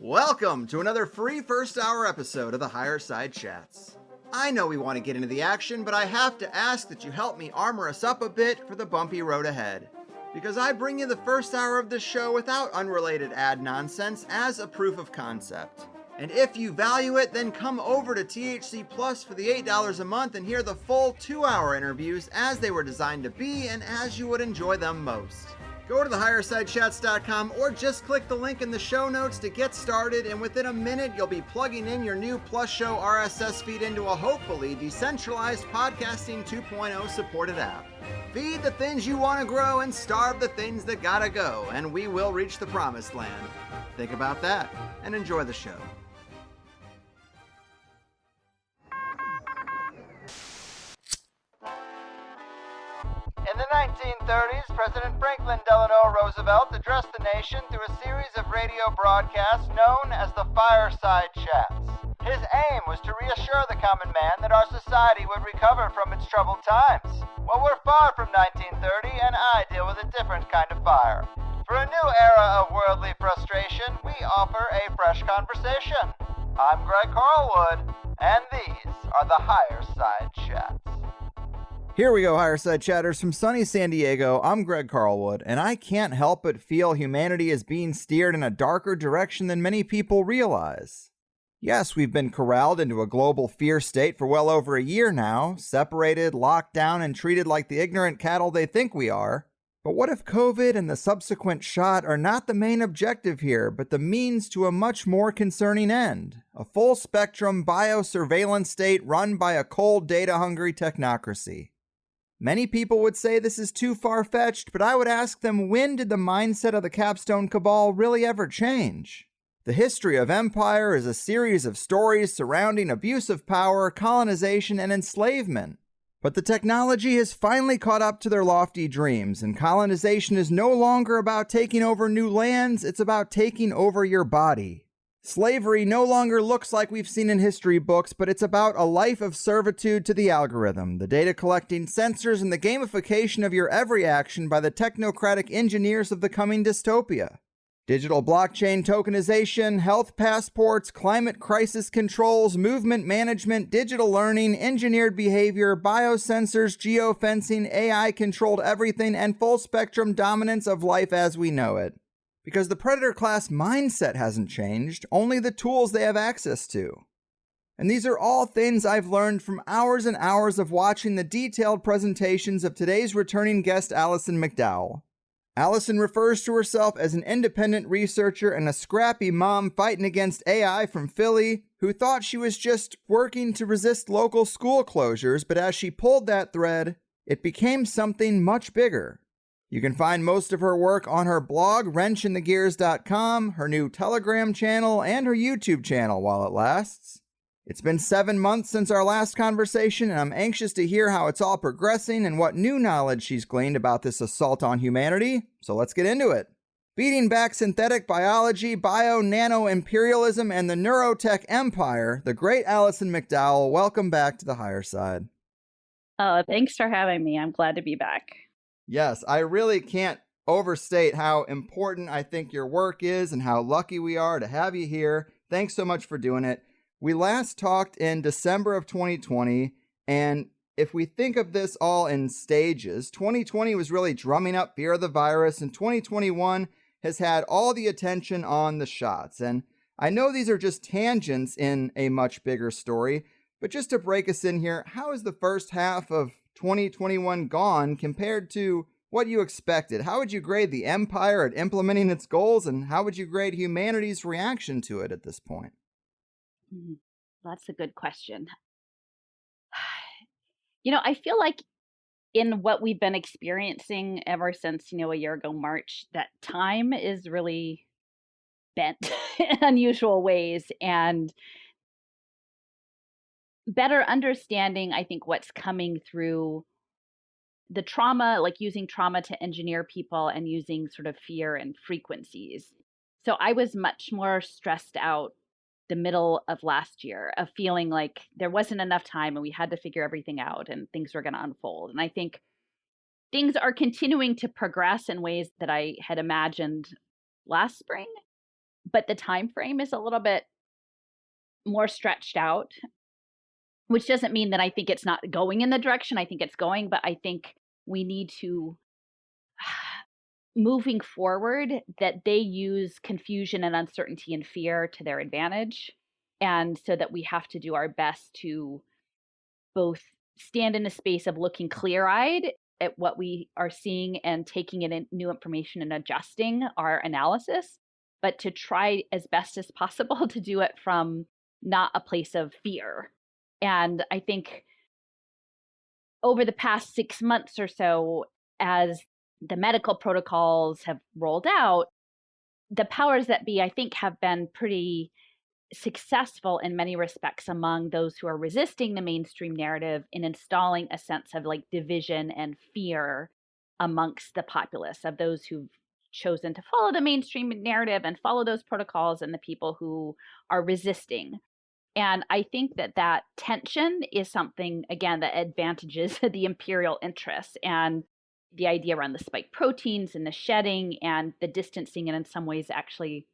Welcome to another free first hour episode of the Higher Side Chats. I know we want to get into the action, but I have to ask that you help me armor us up a bit for the bumpy road ahead. Because I bring you the first hour of this show without unrelated ad nonsense as a proof of concept. And if you value it, then come over to THC Plus for the $8 a month and hear the full 2-hour interviews as they were designed to be and as you would enjoy them most. Go to thehighersidechats.com or just click the link in the show notes to get started, and within a minute you'll be plugging in your new Plus Show RSS feed into a hopefully decentralized podcasting 2.0 supported app. Feed the things you want to grow and starve the things that gotta go, and we will reach the promised land. Think about that and enjoy the show. In the 1930s, President Franklin Delano Roosevelt addressed the nation through a series of radio broadcasts known as the Fireside Chats. His aim was to reassure the common man that our society would recover from its troubled times. Well, we're far from 1930, and I deal with a different kind of fire. For a new era of worldly frustration, we offer a fresh conversation. I'm Greg Carlwood, and these are the Higher Side Chats. Here we go, Higher Side Chatters. From sunny San Diego, I'm Greg Carlwood, and I can't help but feel humanity is being steered in a darker direction than many people realize. Yes, we've been corralled into a global fear state for well over a year now, separated, locked down, and treated like the ignorant cattle they think we are. But what if COVID and the subsequent shot are not the main objective here, but the means to a much more concerning end? A full-spectrum biosurveillance state run by a cold, data-hungry technocracy. Many people would say this is too far-fetched, but I would ask them, when did the mindset of the Capstone Cabal really ever change? The history of empire is a series of stories surrounding abuse of power, colonization, and enslavement. But the technology has finally caught up to their lofty dreams, and colonization is no longer about taking over new lands, it's about taking over your body. Slavery no longer looks like we've seen in history books, but it's about a life of servitude to the algorithm, the data collecting sensors, and the gamification of your every action by the technocratic engineers of the coming dystopia. Digital blockchain tokenization, health passports, climate crisis controls, movement management, digital learning, engineered behavior, biosensors, geofencing, AI-controlled everything, and full-spectrum dominance of life as we know it. Because the predator class mindset hasn't changed, only the tools they have access to. And these are all things I've learned from hours and hours of watching the detailed presentations of today's returning guest, Alison McDowell. Alison refers to herself as an independent researcher and a scrappy mom fighting against AI from Philly who thought she was just working to resist local school closures, but as she pulled that thread, it became something much bigger. You can find most of her work on her blog, wrenchinthegears.com, her new Telegram channel, and her YouTube channel while it lasts. It's been 7 months since our last conversation, and I'm anxious to hear how it's all progressing and what new knowledge she's gleaned about this assault on humanity, so let's get into it. Beating back synthetic biology, nano-imperialism, and the neurotech empire, the great Alison McDowell, welcome back to the Higher Side. Oh, thanks for having me. I'm glad to be back. Yes, I really can't overstate how important I think your work is and how lucky we are to have you here. Thanks so much for doing it. We last talked in December of 2020, and if we think of this all in stages, 2020 was really drumming up fear of the virus, and 2021 has had all the attention on the shots. And I know these are just tangents in a much bigger story, but just to break us in here, how is the first half of 2021 gone compared to what you expected? How would you grade the empire at implementing its goals, and how would you grade humanity's reaction to it at this point? That's a good question. I feel like in what we've been experiencing ever since, a year ago, March, that time is really bent in unusual ways, and better understanding, I think, what's coming through the trauma, like using trauma to engineer people and using sort of fear and frequencies. So I was much more stressed out the middle of last year of feeling like there wasn't enough time and we had to figure everything out and things were going to unfold. And I think things are continuing to progress in ways that I had imagined last spring. but the time frame is a little bit more stretched out, which doesn't mean that I think it's not going in the direction I think it's going, but I think we need to, moving forward, that they use confusion and uncertainty and fear to their advantage. And so that we have to do our best to both stand in a space of looking clear-eyed at what we are seeing and taking in new information and adjusting our analysis, but to try as best as possible to do it from not a place of fear. And I think over the past 6 months or so, as the medical protocols have rolled out, the powers that be, I think, have been pretty successful in many respects among those who are resisting the mainstream narrative in installing a sense of like division and fear amongst the populace, of those who've chosen to follow the mainstream narrative and follow those protocols, and the people who are resisting. And I think that that tension is something, again, that advantages the imperial interests, and the idea around the spike proteins and the shedding and the distancing, and in some ways actually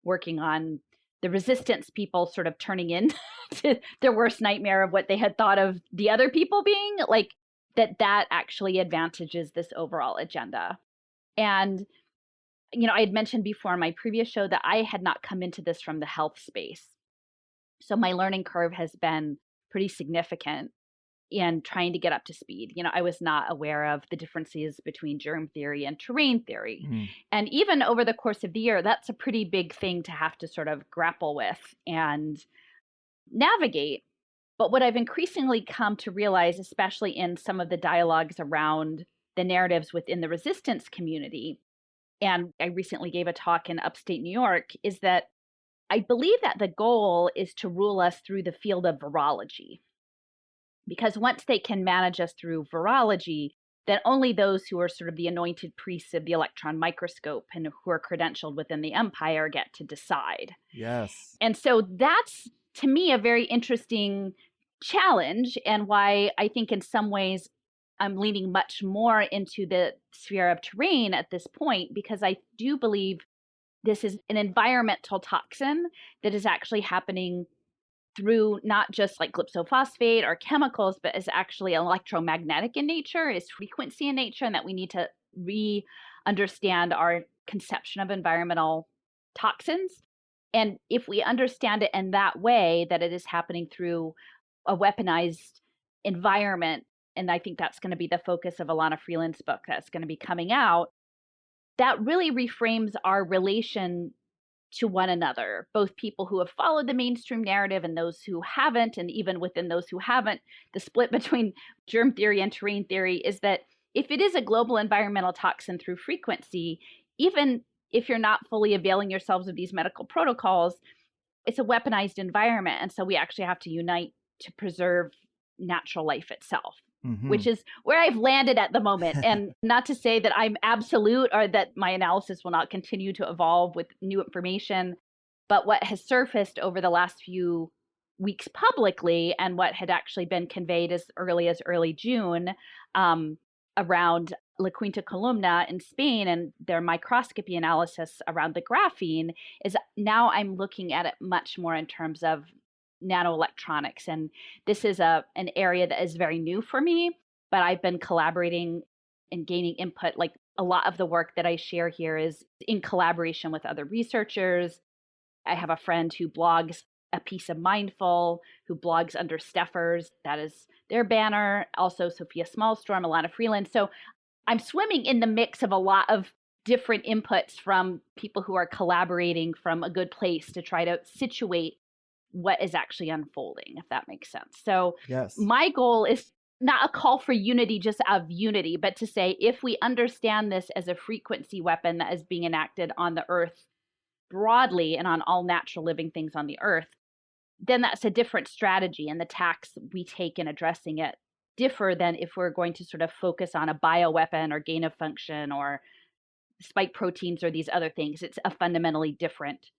working on the resistance people sort of turning in to their worst nightmare of what they had thought of the other people being, like that actually advantages this overall agenda. And, I had mentioned before in my previous show that I had not come into this from the health space. So my learning curve has been pretty significant in trying to get up to speed. I was not aware of the differences between germ theory and terrain theory. And even over the course of the year, that's a pretty big thing to have to sort of grapple with and navigate. But what I've increasingly come to realize, especially in some of the dialogues around the narratives within the resistance community, and I recently gave a talk in upstate New York, is that I believe that the goal is to rule us through the field of virology. Because once they can manage us through virology, then only those who are sort of the anointed priests of the electron microscope and who are credentialed within the empire get to decide. Yes. And so that's, to me, a very interesting challenge, and why I think in some ways I'm leaning much more into the sphere of terrain at this point, because I do believe this is an environmental toxin that is actually happening through not just like glypsophosphate or chemicals, but is actually electromagnetic in nature, is frequency in nature, and that we need to re-understand our conception of environmental toxins. And if we understand it in that way, that it is happening through a weaponized environment, and I think that's going to be the focus of Alana Freeland's book that's going to be coming out, that really reframes our relation to one another, both people who have followed the mainstream narrative and those who haven't. And even within those who haven't, the split between germ theory and terrain theory is that if it is a global environmental toxin through frequency, even if you're not fully availing yourselves of these medical protocols, it's a weaponized environment. And so we actually have to unite to preserve natural life itself. Which is where I've landed at the moment. And not to say that I'm absolute or that my analysis will not continue to evolve with new information, but what has surfaced over the last few weeks publicly, and what had actually been conveyed as early June around La Quinta Columna in Spain and their microscopy analysis around the graphene, is now I'm looking at it much more in terms of nanoelectronics. And this is an area that is very new for me, but I've been collaborating and gaining input. Like a lot of the work that I share here is in collaboration with other researchers. I have a friend who blogs A Piece of Mindful, who blogs under Steffers. That is their banner. Also Sophia Smallstorm, Alana Freeland. So I'm swimming in the mix of a lot of different inputs from people who are collaborating from a good place to try to situate what is actually unfolding, if that makes sense. So yes, my goal is not a call for unity just of unity, but to say, if we understand this as a frequency weapon that is being enacted on the earth broadly and on all natural living things on the earth, then that's a different strategy, and the tacks we take in addressing it differ than if we're going to sort of focus on a bioweapon or gain of function or spike proteins or these other things. It's a fundamentally different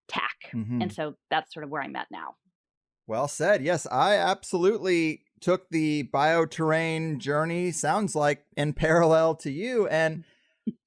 tack. And so that's sort of where I'm at now. Well said. Yes, I absolutely took the bioterrain journey, sounds like in parallel to you. And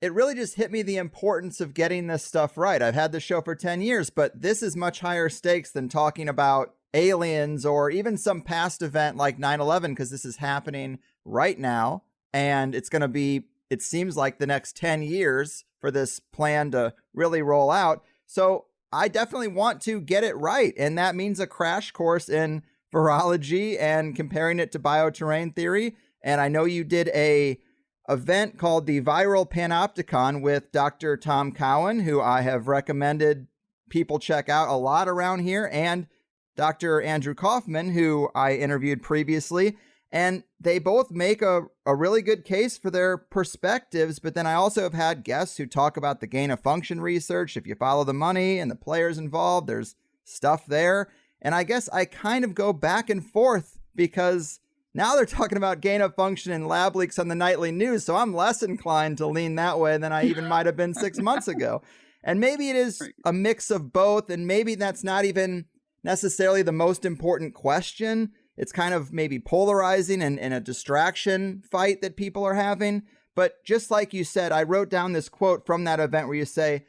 it really just hit me the importance of getting this stuff right. I've had the show for 10 years, but this is much higher stakes than talking about aliens or even some past event like 9/11, because this is happening right now. And it's going to be, it seems like, the next 10 years for this plan to really roll out. So I definitely want to get it right. And that means a crash course in virology and comparing it to bioterrain theory. And I know you did a event called the Viral Panopticon with Dr. Tom Cowan, who I have recommended people check out a lot around here, and Dr. Andrew Kaufman, who I interviewed previously. And they both make a really good case for their perspectives. But then I also have had guests who talk about the gain of function research. If you follow the money and the players involved, there's stuff there. And I guess I kind of go back and forth because now they're talking about gain of function and lab leaks on the nightly news. So I'm less inclined to lean that way than I even might have been 6 months ago. And maybe it is a mix of both. And maybe that's not even necessarily the most important question. It's kind of maybe polarizing and a distraction fight that people are having. But just like you said, I wrote down this quote from that event where you say,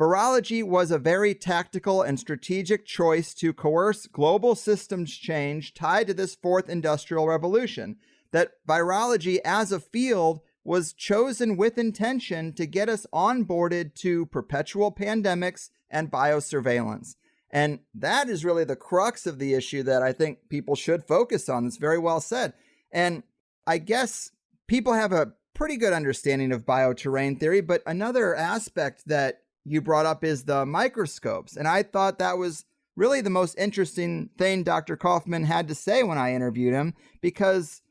virology was a very tactical and strategic choice to coerce global systems change tied to this fourth industrial revolution. That virology as a field was chosen with intention to get us onboarded to perpetual pandemics and biosurveillance. And that is really the crux of the issue that I think people should focus on. It's very well said. And I guess people have a pretty good understanding of bioterrain theory, but another aspect that you brought up is the microscopes. And I thought that was really the most interesting thing Dr. Kaufman had to say when I interviewed him, because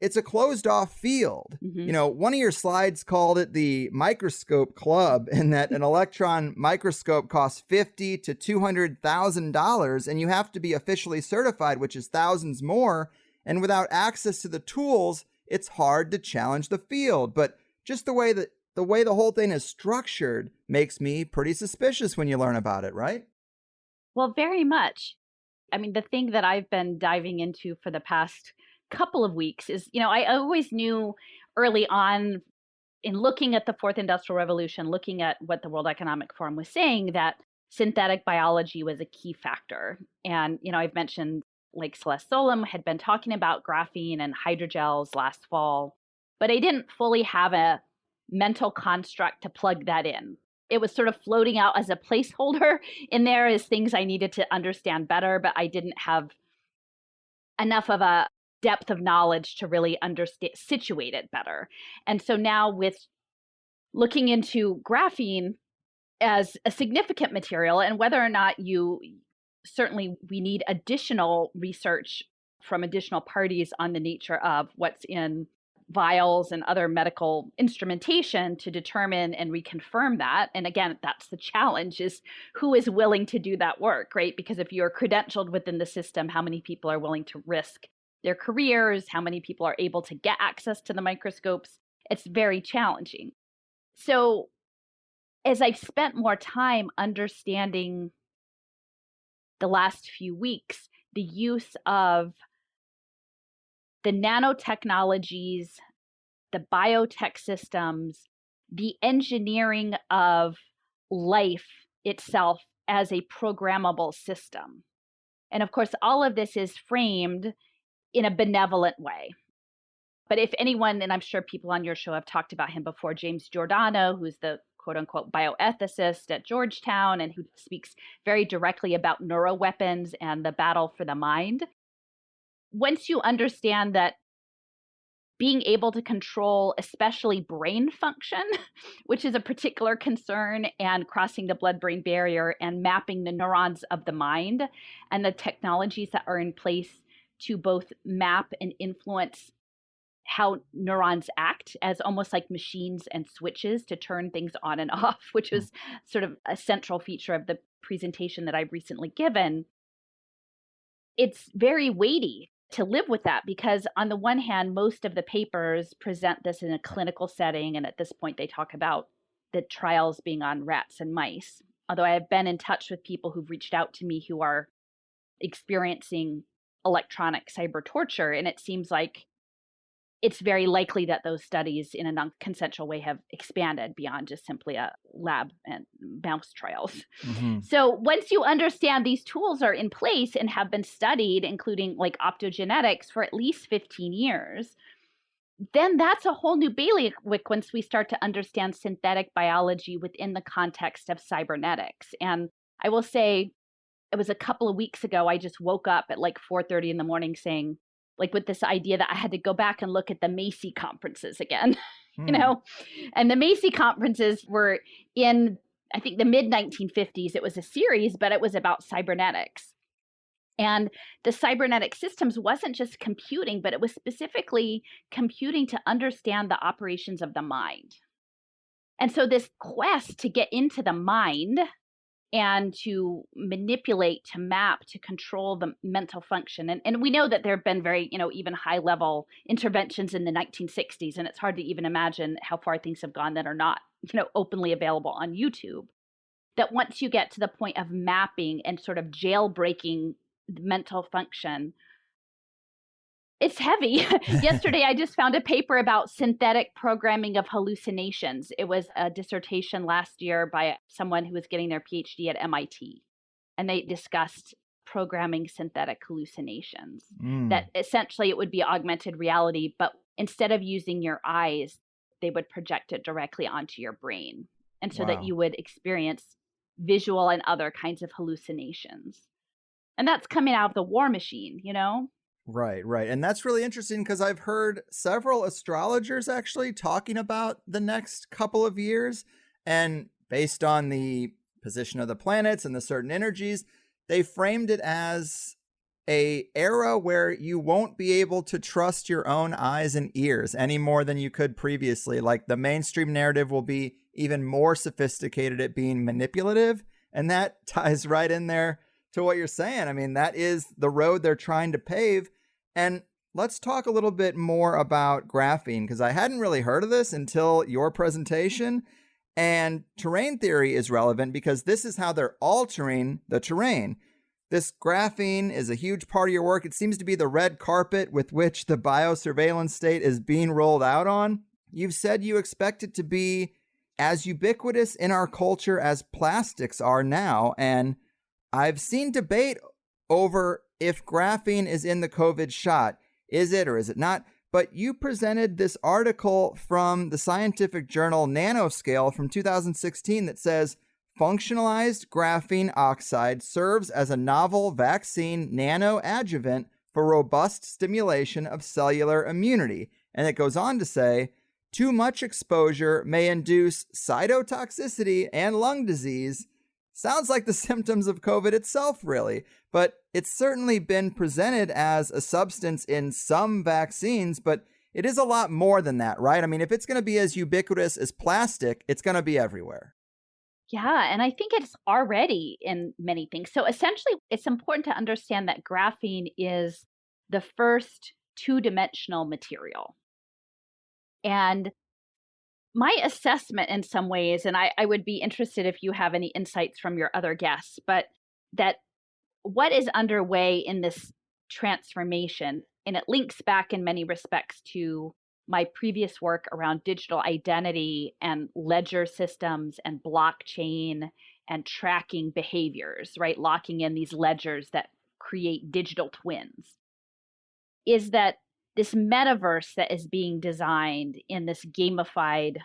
it's a closed off field. Mm-hmm. You know, one of your slides called it the microscope club, and that an electron microscope costs $50,000 to $200,000, and you have to be officially certified, which is thousands more. And without access to the tools, it's hard to challenge the field. But just the way the whole thing is structured makes me pretty suspicious when you learn about it, right? Well, very much. I mean, the thing that I've been diving into for the past couple of weeks is, I always knew early on in looking at the fourth industrial revolution, looking at what the World Economic Forum was saying, that synthetic biology was a key factor. And, I've mentioned like Celeste Solum had been talking about graphene and hydrogels last fall, but I didn't fully have a mental construct to plug that in. It was sort of floating out as a placeholder in there as things I needed to understand better, but I didn't have enough of a depth of knowledge to really understand, situate it better. And so now with looking into graphene as a significant material, and whether or not certainly we need additional research from additional parties on the nature of what's in vials and other medical instrumentation to determine and reconfirm that. And again, that's the challenge, is who is willing to do that work, right? Because if you're credentialed within the system, how many people are willing to risk their careers? How many people are able to get access to the microscopes? It's very challenging. So as I've spent more time understanding the last few weeks, the use of the nanotechnologies, the biotech systems, the engineering of life itself as a programmable system. And of course, all of this is framed in a benevolent way. But if anyone, and I'm sure people on your show have talked about him before, James Giordano, who's the quote unquote bioethicist at Georgetown and who speaks very directly about neuroweapons and the battle for the mind. Once you understand that being able to control especially brain function, which is a particular concern, and crossing the blood-brain barrier and mapping the neurons of the mind and the technologies that are in place to both map and influence how neurons act as almost like machines and switches to turn things on and off, which was sort of a central feature of the presentation that I've recently given. It's very weighty to live with that because on the one hand, most of the papers present this in a clinical setting. And at this point, they talk about the trials being on rats and mice. Although I have been in touch with people who've reached out to me who are experiencing electronic cyber torture. And it seems like it's very likely that those studies in a non-consensual way have expanded beyond just simply a lab and mouse trials. Mm-hmm. So once you understand these tools are in place and have been studied, including like optogenetics, for at least 15 years, then that's a whole new bailiwick once we start to understand synthetic biology within the context of cybernetics. And I will say, it was a couple of weeks ago, I just woke up at like 4:30 in the morning saying, like, with this idea that I had to go back and look at the Macy conferences again, you know? And the Macy conferences were in, I think, the mid 1950s. It was a series, but it was about cybernetics. And the cybernetic systems wasn't just computing, but it was specifically computing to understand the operations of the mind. And so this quest to get into the mind and to manipulate, to map, to control the mental function. And we know that there have been very, even high level interventions in the 1960s, and it's hard to even imagine how far things have gone that are not, openly available on YouTube. That once you get to the point of mapping and sort of jailbreaking mental function, it's heavy. Yesterday, I just found a paper about synthetic programming of hallucinations. It was a dissertation last year by someone who was getting their PhD at MIT. And they discussed programming synthetic hallucinations. That essentially it would be augmented reality, but instead of using your eyes, they would project it directly onto your brain. And so that you would experience visual and other kinds of hallucinations. And that's coming out of the war machine, Right. And that's really interesting because I've heard several astrologers actually talking about the next couple of years. And based on the position of the planets and the certain energies, they framed it as a era where you won't be able to trust your own eyes and ears any more than you could previously. Like the mainstream narrative will be even more sophisticated at being manipulative. And that ties right in there to what you're saying. I mean, that is the road they're trying to pave. And let's talk a little bit more about graphene, because I hadn't really heard of this until your presentation. And terrain theory is relevant because this is how they're altering the terrain. This graphene is a huge part of your work. It seems to be the red carpet with which the biosurveillance state is being rolled out on. You've said you expect it to be as ubiquitous in our culture as plastics are now. And I've seen debate over if graphene is in the COVID shot. Is it or is it not? But you presented this article from the scientific journal Nanoscale from 2016 that says functionalized graphene oxide serves as a novel vaccine nanoadjuvant for robust stimulation of cellular immunity. And it goes on to say, too much exposure may induce cytotoxicity and lung disease. Sounds like the symptoms of COVID itself, really, but it's certainly been presented as a substance in some vaccines, but it is a lot more than that, right? I mean, if it's going to be as ubiquitous as plastic, it's going to be everywhere. Yeah, and I think it's already in many things. So essentially, it's important to understand that graphene is the first two-dimensional material. And my assessment in some ways, and I would be interested if you have any insights from your other guests, but that what is underway in this transformation, and it links back in many respects to my previous work around digital identity and ledger systems and blockchain and tracking behaviors, right? Locking in these ledgers that create digital twins, is that this metaverse that is being designed in this gamified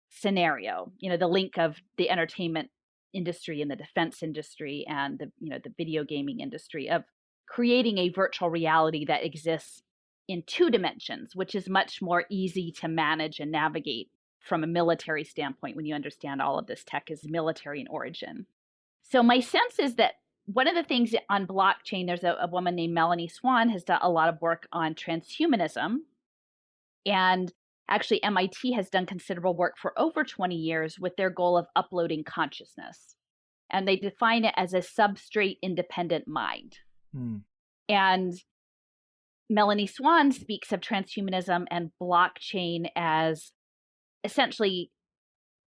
scenario, the link of the entertainment industry and the defense industry and the video gaming industry, of creating a virtual reality that exists in two dimensions, which is much more easy to manage and navigate from a military standpoint when you understand all of this tech is military in origin. So my sense is that one of the things on blockchain, there's a woman named Melanie Swan has done a lot of work on transhumanism. And actually, MIT has done considerable work for over 20 years with their goal of uploading consciousness. And they define it as a substrate independent mind. And Melanie Swan speaks of transhumanism and blockchain as essentially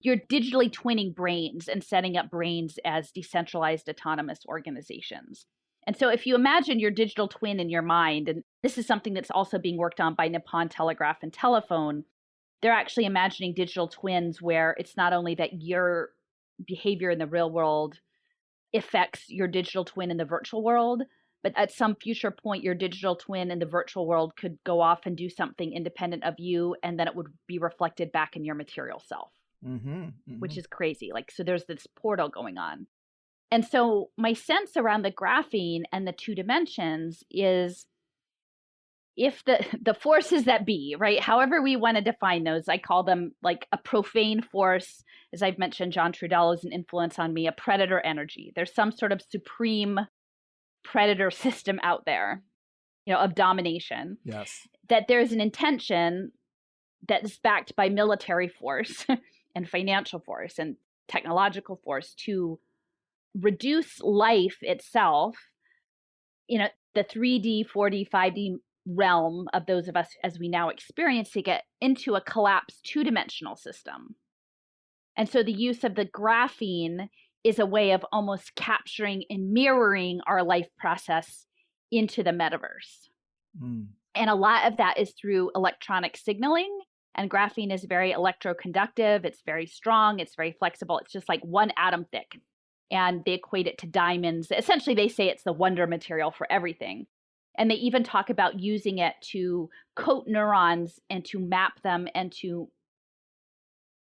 you're digitally twinning brains and setting up brains as decentralized autonomous organizations. And so if you imagine your digital twin in your mind, and this is something that's also being worked on by Nippon Telegraph and Telephone, they're actually imagining digital twins where it's not only that your behavior in the real world affects your digital twin in the virtual world, but at some future point, your digital twin in the virtual world could go off and do something independent of you, and then it would be reflected back in your material self, which is crazy. Like, so there's this portal going on. And so my sense around the graphene and the two dimensions is if the forces that be, right, however we want to define those, I call them like a profane force. As I've mentioned, John Trudell is an influence on me, a predator energy. There's some sort of supreme predator system out there, of domination. Yes. That there's an intention that is backed by military force and financial force and technological force to reduce life itself, the 3D, 4D, 5D realm of those of us as we now experience, to get into a collapsed two-dimensional system. And so the use of the graphene is a way of almost capturing and mirroring our life process into the metaverse. And a lot of that is through electronic signaling. And graphene is very electroconductive. It's very strong. It's very flexible. It's just like one atom thick. And they equate it to diamonds. Essentially, they say it's the wonder material for everything. And they even talk about using it to coat neurons and to map them and to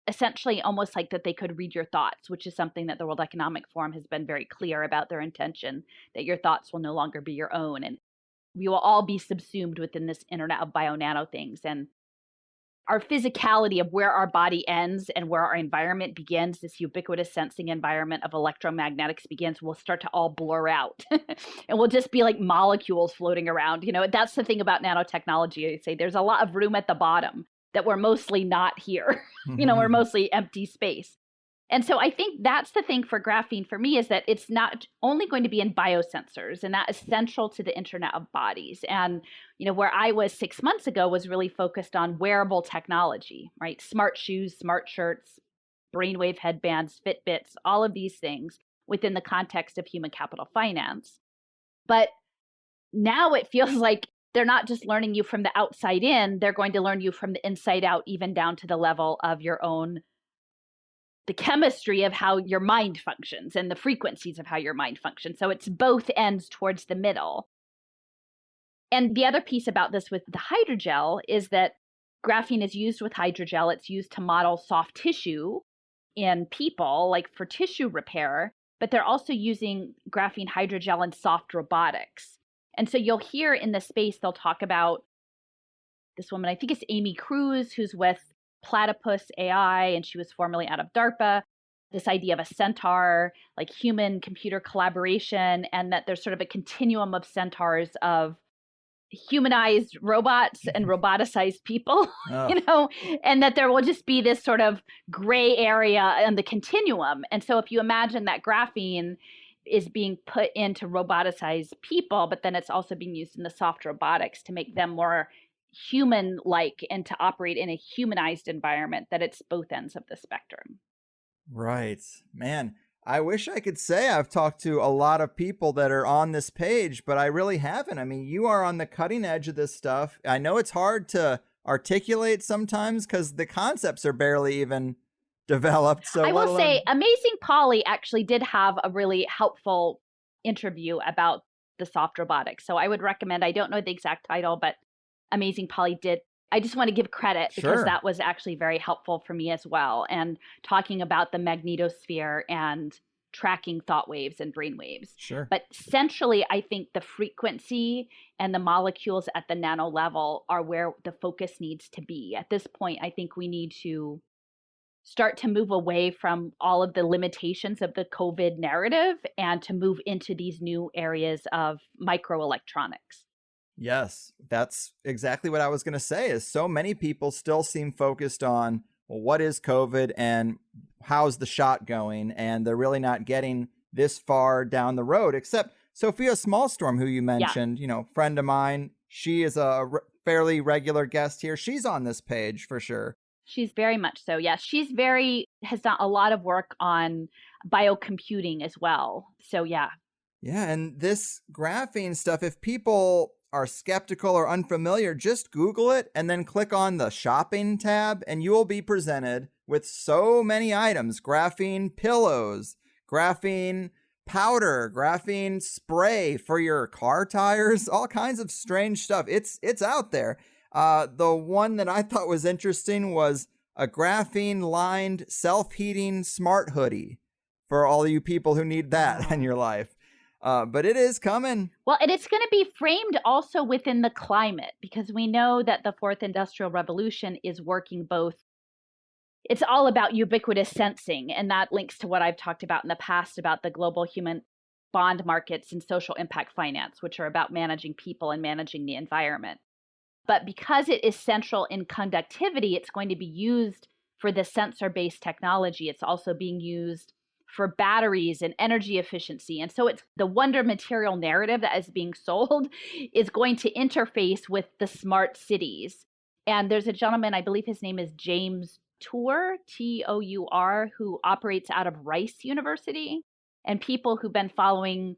essentially almost like that they could read your thoughts, which is something that the World Economic Forum has been very clear about their intention, that your thoughts will no longer be your own. And we will all be subsumed within this internet of bio-nano things. And our physicality of where our body ends and where our environment begins, this ubiquitous sensing environment of electromagnetics begins, will start to all blur out. And we'll just be like molecules floating around. That's the thing about nanotechnology. I say there's a lot of room at the bottom, that we're mostly not here. We're mostly empty space. And so I think that's the thing for graphene for me, is that it's not only going to be in biosensors, and that is central to the Internet of Bodies. And, where I was 6 months ago was really focused on wearable technology, right? Smart shoes, smart shirts, brainwave headbands, Fitbits, all of these things within the context of human capital finance. But now it feels like they're not just learning you from the outside in, they're going to learn you from the inside out, even down to the level of the chemistry of how your mind functions and the frequencies of how your mind functions. So it's both ends towards the middle. And the other piece about this with the hydrogel is that graphene is used with hydrogel. It's used to model soft tissue in people, like for tissue repair, but they're also using graphene hydrogel in soft robotics. And so you'll hear in the space, they'll talk about this woman, I think it's Amy Cruz, who's with Platypus AI, and she was formerly out of DARPA, this idea of a centaur, like human computer collaboration, and that there's sort of a continuum of centaurs of humanized robots and roboticized people, and that there will just be this sort of gray area in the continuum. And so if you imagine that graphene is being put into roboticized people, but then it's also being used in the soft robotics to make them more human-like and to operate in a humanized environment, that it's both ends of the spectrum. Right. Man, I wish I could say I've talked to a lot of people that are on this page, but I really haven't. I mean, you are on the cutting edge of this stuff. I know it's hard to articulate sometimes because the concepts are barely even developed. So I will say Amazing Polly actually did have a really helpful interview about the soft robotics. So I would recommend, I don't know the exact title, but Amazing Polly did. I just want to give credit because that was actually very helpful for me as well. And talking about the magnetosphere and tracking thought waves and brain waves. Sure. But centrally, I think the frequency and the molecules at the nano level are where the focus needs to be. At this point, I think we need to start to move away from all of the limitations of the COVID narrative and to move into these new areas of microelectronics. Yes, that's exactly what I was going to say, is so many people still seem focused on, well, what is COVID and how's the shot going? And they're really not getting this far down the road, except Sophia Smallstorm, who you mentioned, friend of mine. She is a fairly regular guest here. She's on this page for sure. She's very much so. Yes. She's has done a lot of work on biocomputing as well. So yeah. Yeah, and this graphene stuff, if people are skeptical or unfamiliar, just Google it and then click on the shopping tab, and you will be presented with so many items: graphene pillows, graphene powder, graphene spray for your car tires, all kinds of strange stuff. It's out there. The one that I thought was interesting was a graphene lined self-heating smart hoodie for all you people who need that in your life. But it is coming. Well, and it's going to be framed also within the climate, because we know that the fourth industrial revolution is working both. It's all about ubiquitous sensing, and that links to what I've talked about in the past about the global human bond markets and social impact finance, which are about managing people and managing the environment. But because it is central in conductivity, it's going to be used for the sensor-based technology. It's also being used for batteries and energy efficiency. And so it's the wonder material narrative that is being sold is going to interface with the smart cities. And there's a gentleman, I believe his name is James Tour, Tour, who operates out of Rice University. And people who've been following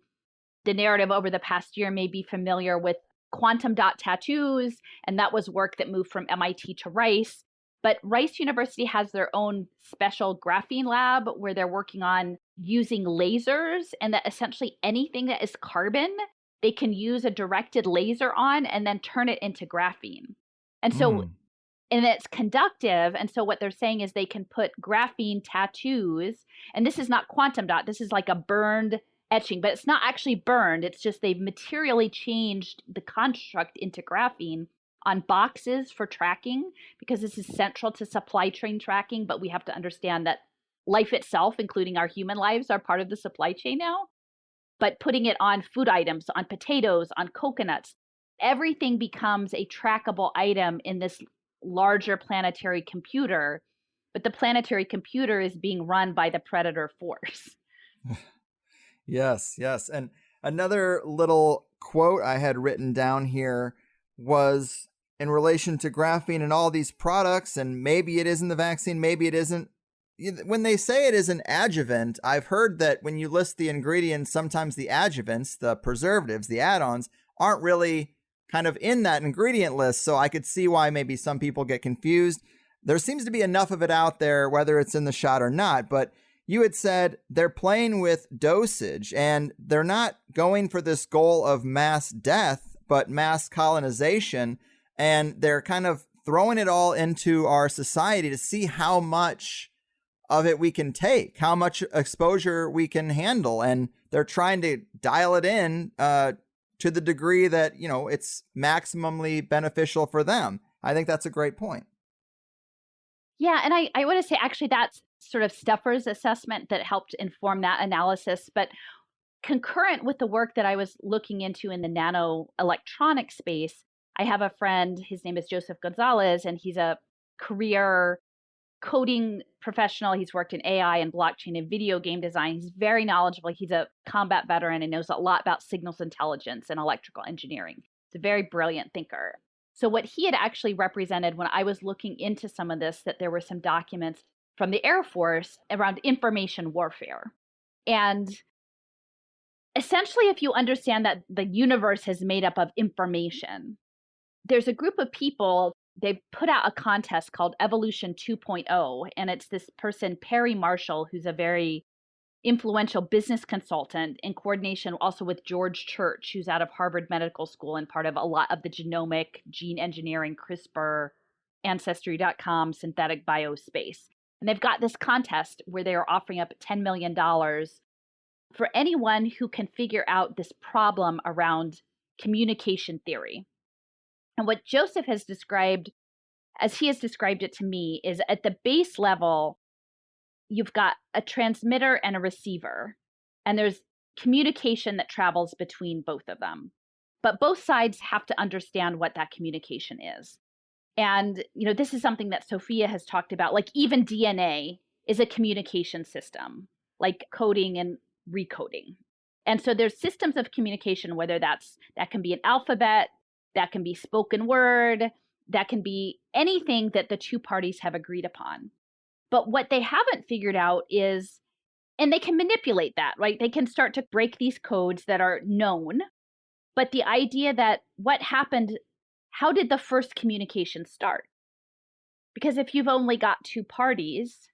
the narrative over the past year may be familiar with quantum dot tattoos, and that was work that moved from MIT to Rice. But Rice University has their own special graphene lab where they're working on using lasers, and that essentially anything that is carbon, they can use a directed laser on and then turn it into graphene. And so, and it's conductive. And so what they're saying is they can put graphene tattoos, and this is not quantum dot, this is like a burned etching, but it's not actually burned. It's just they've materially changed the construct into graphene on boxes for tracking, because this is central to supply chain tracking. But we have to understand that life itself, including our human lives, are part of the supply chain now. But putting it on food items, on potatoes, on coconuts, everything becomes a trackable item in this larger planetary computer. But the planetary computer is being run by the predator force. Yes, yes. And another little quote I had written down here was in relation to graphene and all these products, and maybe it is in the vaccine, maybe it isn't. When they say it is an adjuvant, I've heard that when you list the ingredients, sometimes the adjuvants, the preservatives, the add-ons, aren't really kind of in that ingredient list. So I could see why maybe some people get confused. There seems to be enough of it out there, whether it's in the shot or not. But you had said they're playing with dosage, and they're not going for this goal of mass death, but mass colonization. And they're kind of throwing it all into our society to see how much of it we can take, how much exposure we can handle. And they're trying to dial it in to the degree that, you know, it's maximally beneficial for them. I think that's a great point. Yeah, and I want to say, actually, that's sort of Stuffer's assessment that helped inform that analysis. But concurrent with the work that I was looking into in the nanoelectronic space, I have a friend, his name is Joseph Gonzalez, and he's a career coding professional. He's worked in AI and blockchain and video game design. He's very knowledgeable. He's a combat veteran and knows a lot about signals intelligence and electrical engineering. He's a very brilliant thinker. So what he had actually represented when I was looking into some of this, that there were some documents from the Air Force around information warfare. And essentially, if you understand that the universe is made up of information, there's a group of people, they put out a contest called Evolution 2.0, and it's this person, Perry Marshall, who's a very influential business consultant in coordination also with George Church, who's out of Harvard Medical School and part of a lot of the genomic, gene engineering, CRISPR, Ancestry.com, synthetic bio space. And they've got this contest where they are offering up $10 million for anyone who can figure out this problem around communication theory. And what Joseph has described, as he has described it to me, is at the base level, you've got a transmitter and a receiver, and there's communication that travels between both of them. But both sides have to understand what that communication is. And, you know, this is something that Sophia has talked about, like even DNA is a communication system, like coding and recoding. And so there's systems of communication, whether that can be an alphabet, that can be spoken word, that can be anything that the two parties have agreed upon. But what they haven't figured out is And they can manipulate that, right? They can start to break these codes that are known. But the idea that what happened, how did the first communication start? Because if you've only got two parties,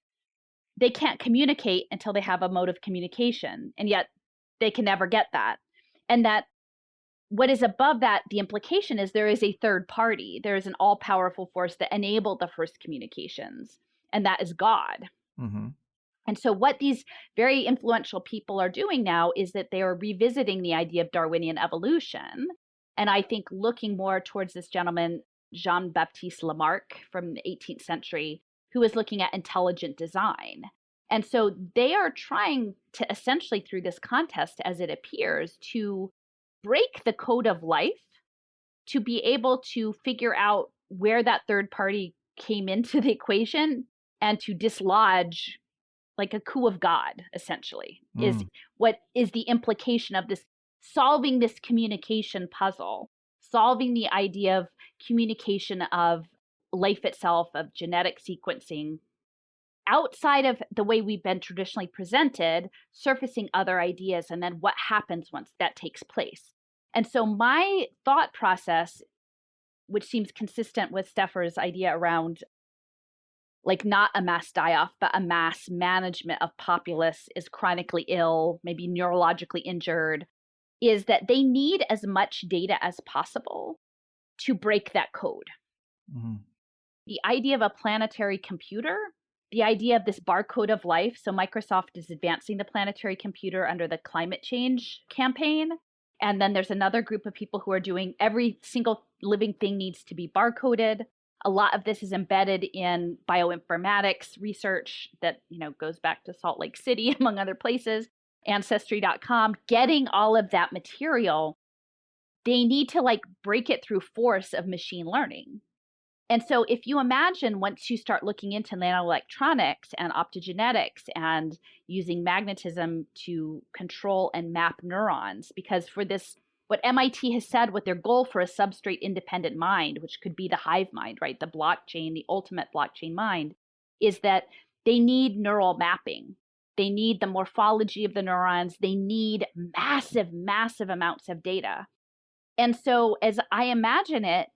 they can't communicate until they have a mode of communication. And yet they can never get that. And that what is above that, the implication is there is a third party. There is an all-powerful force that enabled the first communications, and that is God. Mm-hmm. And so what these very influential people are doing now is that they are revisiting the idea of Darwinian evolution. And I think looking more towards this gentleman, Jean-Baptiste Lamarck from the 18th century, who is looking at intelligent design. And so they are trying to essentially, through this contest, as it appears, to break the code of life, to be able to figure out where that third party came into the equation, and to dislodge, like a coup of God, essentially, is what is the implication of this, solving this communication puzzle, solving the idea of communication of life itself, of genetic sequencing, outside of the way we've been traditionally presented, surfacing other ideas, and then what happens once that takes place. And so my thought process, which seems consistent with Steffer's idea around, like, not a mass die-off, but a mass management of populace is chronically ill, maybe neurologically injured, is that they need as much data as possible to break that code. Mm-hmm. The idea of a planetary computer, the idea of this barcode of life. So Microsoft is advancing the planetary computer under the climate change campaign. And then there's another group of people who are doing every single living thing needs to be barcoded. A lot of this is embedded in bioinformatics research that, goes back to Salt Lake City, among other places, Ancestry.com, getting all of that material. They need to break it through force of machine learning. And so if you imagine, once you start looking into nanoelectronics and optogenetics and using magnetism to control and map neurons, because for this, what MIT has said, what their goal for a substrate independent mind, which could be the hive mind, right? The blockchain, the ultimate blockchain mind, is that they need neural mapping. They need the morphology of the neurons. They need massive, massive amounts of data. And so as I imagine it,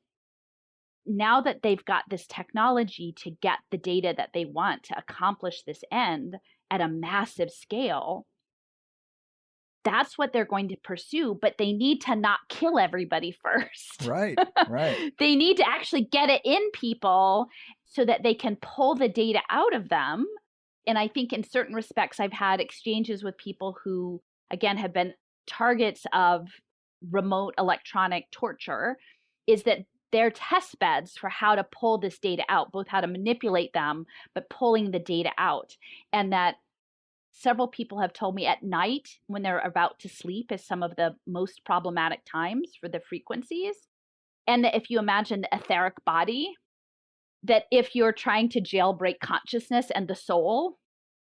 now that they've got this technology to get the data that they want to accomplish this end at a massive scale, that's what they're going to pursue, but they need to not kill everybody first. Right. They need to actually get it in people so that they can pull the data out of them. And I think in certain respects, I've had exchanges with people who, again, have been targets of remote electronic torture, is that they're test beds for how to pull this data out, both how to manipulate them, but pulling the data out. And that several people have told me at night when they're about to sleep is some of the most problematic times for the frequencies. And that if you imagine the etheric body, that if you're trying to jailbreak consciousness and the soul,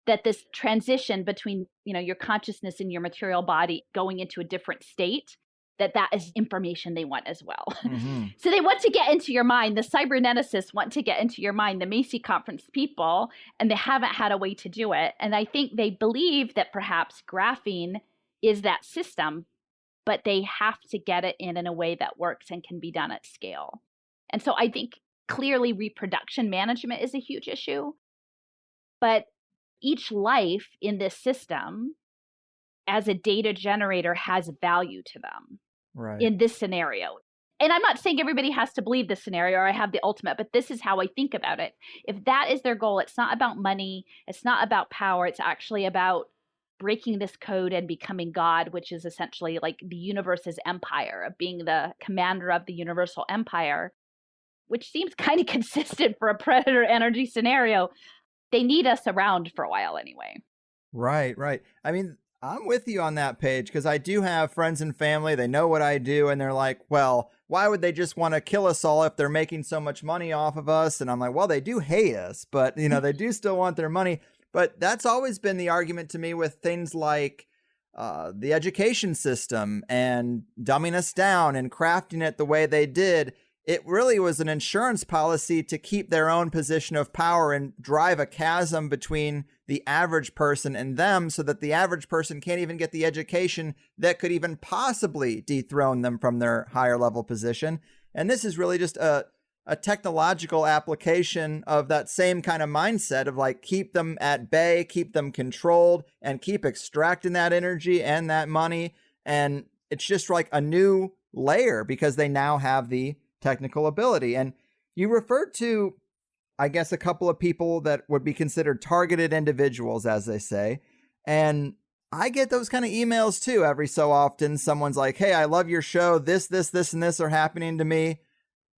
that this transition between, your consciousness and your material body going into a different state, that is information they want as well. Mm-hmm. So they want to get into your mind. The cyberneticists want to get into your mind, the Macy Conference people, and they haven't had a way to do it. And I think they believe that perhaps graphene is that system, but they have to get it in a way that works and can be done at scale. And so I think clearly reproduction management is a huge issue, but each life in this system as a data generator has value to them. Right. In this scenario. And I'm not saying everybody has to believe this scenario or I have the ultimate, but this is how I think about it. If that is their goal, it's not about money, it's not about power, it's actually about breaking this code and becoming God, which is essentially like the universe's empire, of being the commander of the universal empire, which seems kind of consistent for a predator energy scenario. They need us around for a while anyway. Right. I mean, I'm with you on that page, because I do have friends and family. They know what I do, and they're like, well, why would they just want to kill us all if they're making so much money off of us? And I'm like, well, they do hate us, but, they do still want their money. But that's always been the argument to me with things like the education system and dumbing us down and crafting it the way they did. it really was an insurance policy to keep their own position of power and drive a chasm between the average person and them so that the average person can't even get the education that could even possibly dethrone them from their higher level position. And this is really just a technological application of that same kind of mindset of like, keep them at bay, keep them controlled, and keep extracting that energy and that money. And it's just like a new layer because they now have the technical ability. And you referred to, I guess, a couple of people that would be considered targeted individuals, as they say. And I get those kind of emails too every so often. Someone's like, hey, I love your show. This, and this are happening to me.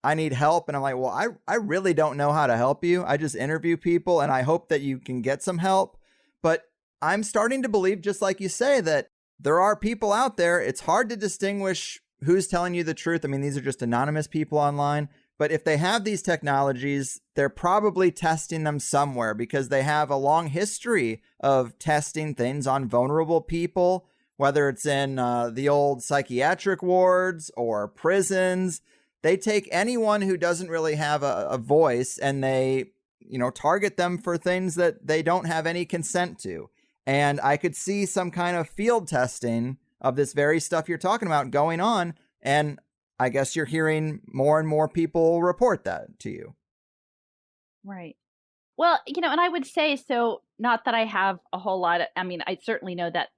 I need help. And I'm like, well, I really don't know how to help you. I just interview people and I hope that you can get some help. But I'm starting to believe, just like you say, that there are people out there. It's hard to distinguish who's telling you the truth. I mean, these are just anonymous people online. But if they have these technologies, they're probably testing them somewhere because they have a long history of testing things on vulnerable people, whether it's in the old psychiatric wards or prisons. They take anyone who doesn't really have a voice and they, target them for things that they don't have any consent to. And I could see some kind of field testing of this very stuff you're talking about going on. And I guess you're hearing more and more people report that to you. Right. Well, and I would say, so not that I have a whole lot of, I certainly know that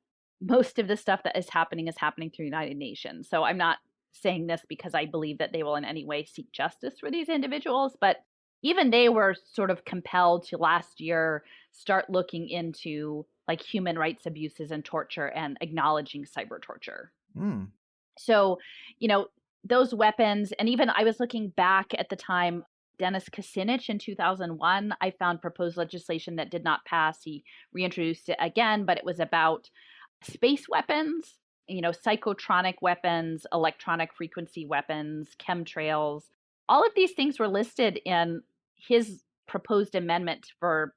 most of the stuff that is happening through United Nations. So I'm not saying this because I believe that they will in any way seek justice for these individuals, but even they were sort of compelled to last year start looking into like human rights abuses and torture and acknowledging cyber torture. So, those weapons, and even I was looking back at the time, Dennis Kucinich in 2001, I found proposed legislation that did not pass. He reintroduced it again, but it was about space weapons, psychotronic weapons, electronic frequency weapons, chemtrails. All of these things were listed in his proposed amendment for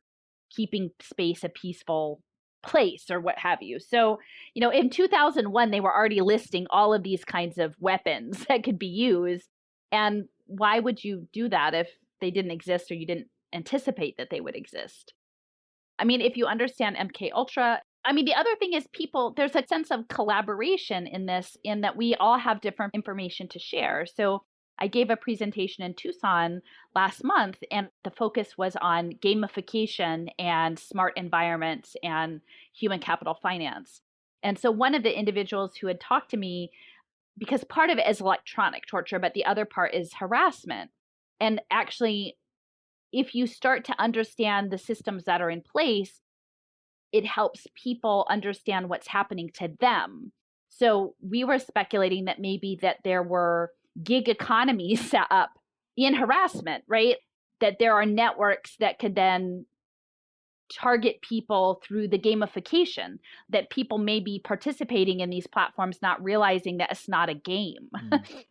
keeping space a peaceful place or what have you. So, in 2001, they were already listing all of these kinds of weapons that could be used. And why would you do that if they didn't exist or you didn't anticipate that they would exist? If you understand MK Ultra, the other thing is there's a sense of collaboration in this, in that we all have different information to share. So I gave a presentation in Tucson last month, and the focus was on gamification and smart environments and human capital finance. And so one of the individuals who had talked to me, because part of it is electronic torture, but the other part is harassment. And actually, if you start to understand the systems that are in place, it helps people understand what's happening to them. So we were speculating that maybe that there were gig economies set up in harassment, right? That there are networks that could then target people through the gamification, that people may be participating in these platforms, not realizing that it's not a game,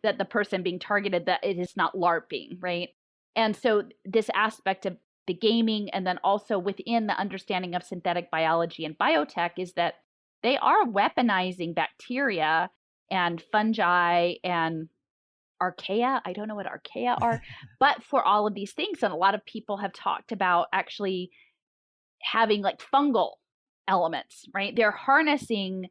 that the person being targeted, that it is not LARPing, right? And so this aspect of the gaming, and then also within the understanding of synthetic biology and biotech, is that they are weaponizing bacteria and fungi and archaea. I don't know what archaea are, but for all of these things. And a lot of people have talked about actually having like fungal elements, right? They're harnessing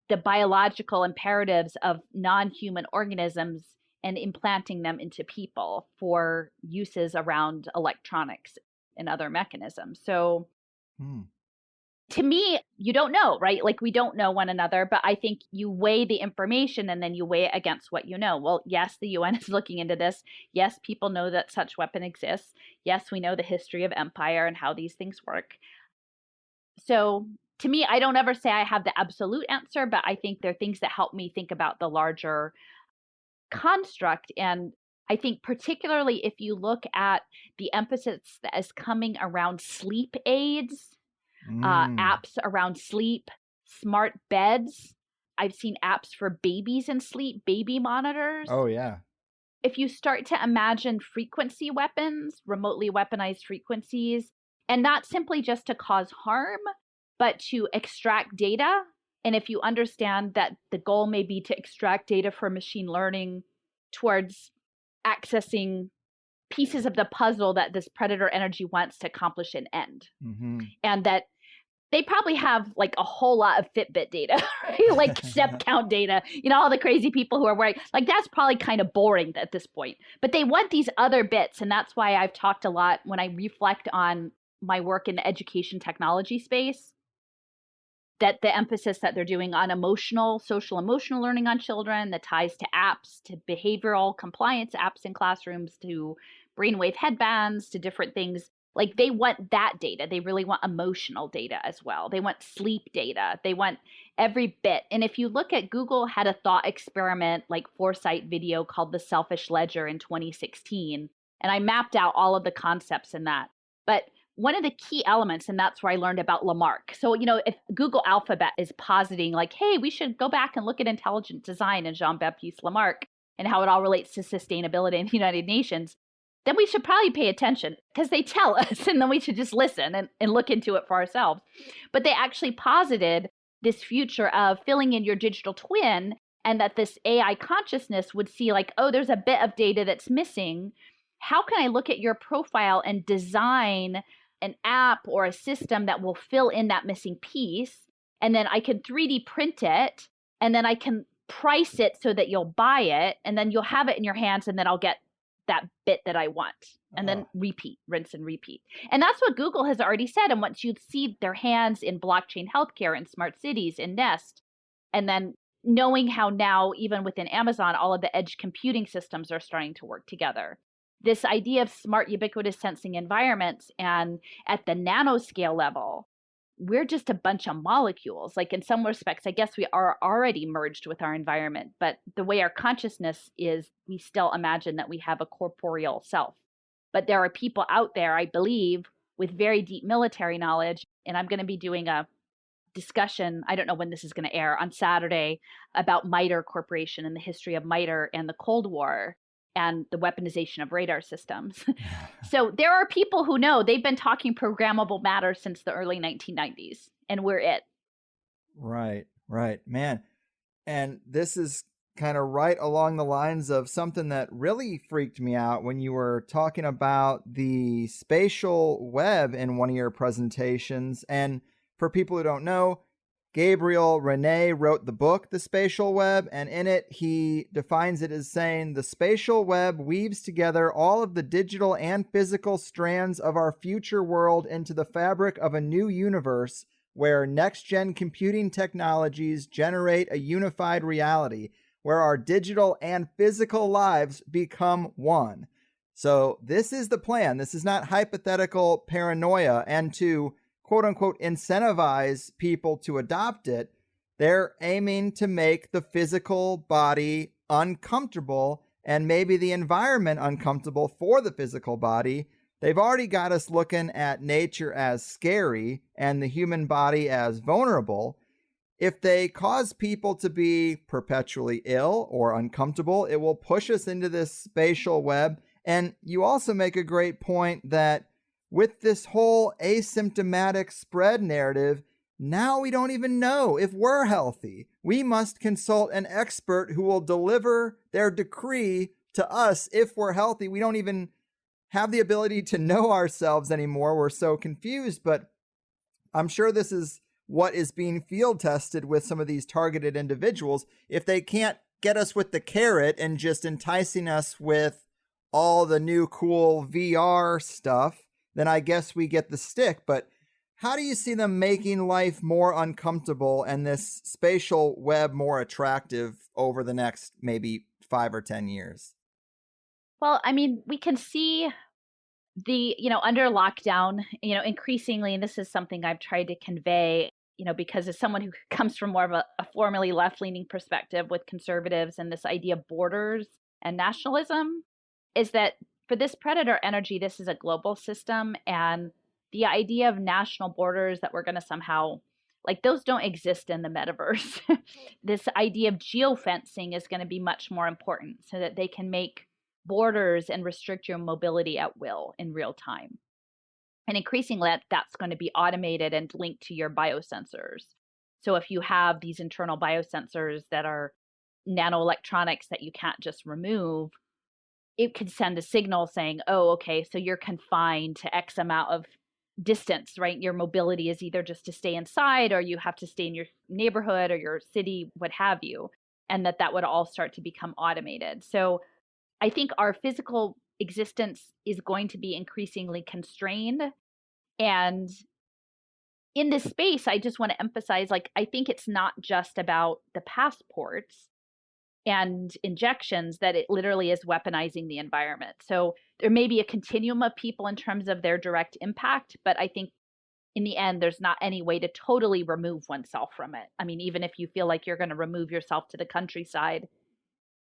the biological imperatives of non-human organisms and implanting them into people for uses around electronics and other mechanisms. So to me, you don't know, right? Like we don't know one another, but I think you weigh the information and then you weigh it against what you know. Well, yes, the UN is looking into this. Yes, people know that such weapon exists. Yes, we know the history of empire and how these things work. So to me, I don't ever say I have the absolute answer, but I think there are things that help me think about the larger construct. And I think particularly if you look at the emphasis that is coming around sleep aids, apps around sleep, smart beds. I've seen apps for babies in sleep, baby monitors. Oh, yeah. If you start to imagine frequency weapons, remotely weaponized frequencies, and not simply just to cause harm, but to extract data. And if you understand that the goal may be to extract data for machine learning towards accessing pieces of the puzzle that this predator energy wants to accomplish an end. Mm-hmm. And that they probably have like a whole lot of Fitbit data, right? Like step count data, all the crazy people who are wearing, like that's probably kind of boring at this point. But they want these other bits. And that's why I've talked a lot when I reflect on my work in the education technology space, that the emphasis that they're doing on social emotional learning on children, that ties to apps, to behavioral compliance apps in classrooms, to brainwave headbands, to different things. Like they want that data. They really want emotional data as well. They want sleep data. They want every bit. And if you look at Google had a thought experiment, like foresight video called The Selfish Ledger in 2016. And I mapped out all of the concepts in that. But one of the key elements, and that's where I learned about Lamarck. So, if Google Alphabet is positing like, hey, we should go back and look at intelligent design and Jean-Baptiste Lamarck and how it all relates to sustainability in the United Nations, then we should probably pay attention because they tell us, and then we should just listen and look into it for ourselves. But they actually posited this future of filling in your digital twin, and that this AI consciousness would see like, oh, there's a bit of data that's missing. How can I look at your profile and design an app or a system that will fill in that missing piece? And then I can 3D print it, and then I can price it so that you'll buy it, and then you'll have it in your hands, and then I'll get that bit that I want, and then repeat, rinse and repeat. And that's what Google has already said. And once you see their hands in blockchain healthcare and smart cities in Nest, and then knowing how now, even within Amazon, all of the edge computing systems are starting to work together. This idea of smart ubiquitous sensing environments, and at the nanoscale level, we're just a bunch of molecules. Like in some respects, I guess we are already merged with our environment, but the way our consciousness is, we still imagine that we have a corporeal self. But there are people out there, I believe, with very deep military knowledge, and I'm going to be doing a discussion, I don't know when this is going to air, on Saturday about MITRE Corporation and the history of MITRE and the Cold War and the weaponization of radar systems. So there are people who know. They've been talking programmable matter since the early 1990s, and we're it. Right, man. And this is kind of right along the lines of something that really freaked me out when you were talking about the spatial web in one of your presentations. And for people who don't know, Gabriel Rene wrote the book, The Spatial Web, and in it he defines it as saying, the spatial web weaves together all of the digital and physical strands of our future world into the fabric of a new universe where next-gen computing technologies generate a unified reality, where our digital and physical lives become one. So this is the plan. This is not hypothetical paranoia, and to quote-unquote incentivize people to adopt it, they're aiming to make the physical body uncomfortable and maybe the environment uncomfortable for the physical body. They've already got us looking at nature as scary and the human body as vulnerable. If they cause people to be perpetually ill or uncomfortable, it will push us into this spatial web. And you also make a great point that with this whole asymptomatic spread narrative, now we don't even know if we're healthy. We must consult an expert who will deliver their decree to us if we're healthy. We don't even have the ability to know ourselves anymore. We're so confused, but I'm sure this is what is being field tested with some of these targeted individuals. If they can't get us with the carrot and just enticing us with all the new cool VR stuff, then I guess we get the stick. But how do you see them making life more uncomfortable and this spatial web more attractive over the next maybe 5 or 10 years? Well, I mean, we can see the, under lockdown, increasingly, and this is something I've tried to convey, because as someone who comes from more of a formerly left-leaning perspective with conservatives and this idea of borders and nationalism, is that for this predator energy, this is a global system, and the idea of national borders that we're going to somehow, like, those don't exist in the metaverse. This idea of geofencing is going to be much more important so that they can make borders and restrict your mobility at will in real time. And increasingly, that's going to be automated and linked to your biosensors. So if you have these internal biosensors that are nanoelectronics that you can't just remove, it could send a signal saying, oh, okay, so you're confined to X amount of distance, right? Your mobility is either just to stay inside or you have to stay in your neighborhood or your city, what have you. And that would all start to become automated. So I think our physical existence is going to be increasingly constrained. And in this space, I just want to emphasize, like, I think it's not just about the passports and injections, that it literally is weaponizing the environment. So there may be a continuum of people in terms of their direct impact, but I think in the end, there's not any way to totally remove oneself from it. I mean, even if you feel like you're going to remove yourself to the countryside,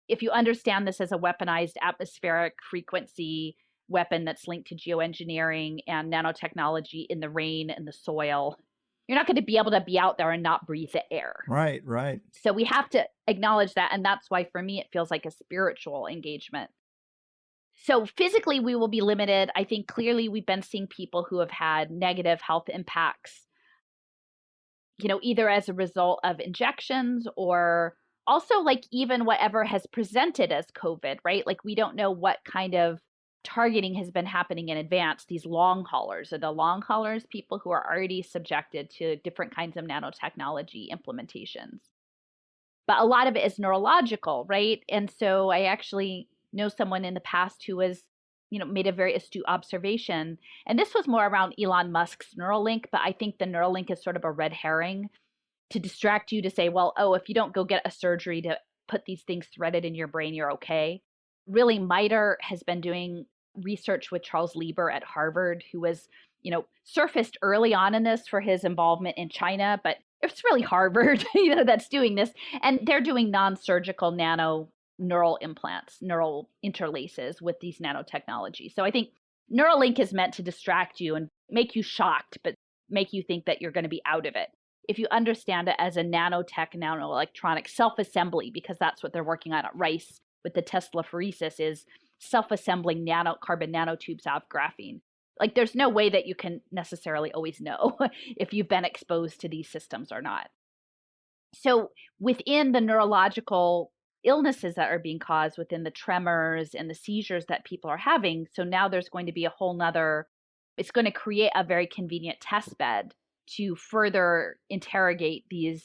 if you understand this as a weaponized atmospheric frequency weapon that's linked to geoengineering and nanotechnology in the rain and the soil, you're not going to be able to be out there and not breathe the air. Right, right. So we have to acknowledge that. And that's why, for me, it feels like a spiritual engagement. So physically, we will be limited. I think clearly we've been seeing people who have had negative health impacts, either as a result of injections or also like even whatever has presented as COVID, right? Like we don't know what kind of targeting has been happening in advance. These long haulers, are the long haulers people who are already subjected to different kinds of nanotechnology implementations. But a lot of it is neurological, right? And so I actually know someone in the past who was, made a very astute observation. And this was more around Elon Musk's Neuralink, but I think the Neuralink is sort of a red herring to distract you to say, well, oh, if you don't go get a surgery to put these things threaded in your brain, you're okay. Really, MITRE has been doing research with Charles Lieber at Harvard, who was, surfaced early on in this for his involvement in China, but it's really Harvard, that's doing this. And they're doing non-surgical neural implants, neural interlaces with these nanotechnologies. So I think Neuralink is meant to distract you and make you shocked, but make you think that you're going to be out of it. If you understand it as a nanotech, nanoelectronic self-assembly, because that's what they're working on at Rice with the Tesla phoresis, is self-assembling carbon nanotubes out of graphene. Like there's no way that you can necessarily always know if you've been exposed to these systems or not. So within the neurological illnesses that are being caused, within the tremors and the seizures that people are having, so now there's going to be a whole nother, it's going to create a very convenient test bed to further interrogate these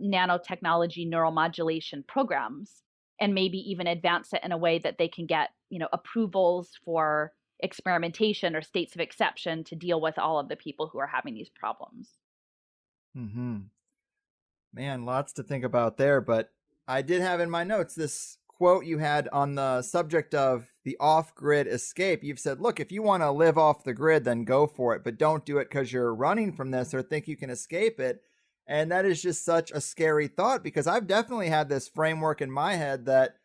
nanotechnology neuromodulation programs and maybe even advance it in a way that they can get, approvals for experimentation or states of exception to deal with all of the people who are having these problems. Mm-hmm. Man, lots to think about there, but I did have in my notes this quote you had on the subject of the off-grid escape. You've said, look, if you want to live off the grid, then go for it, but don't do it because you're running from this or think you can escape it. And that is just such a scary thought, because I've definitely had this framework in my head that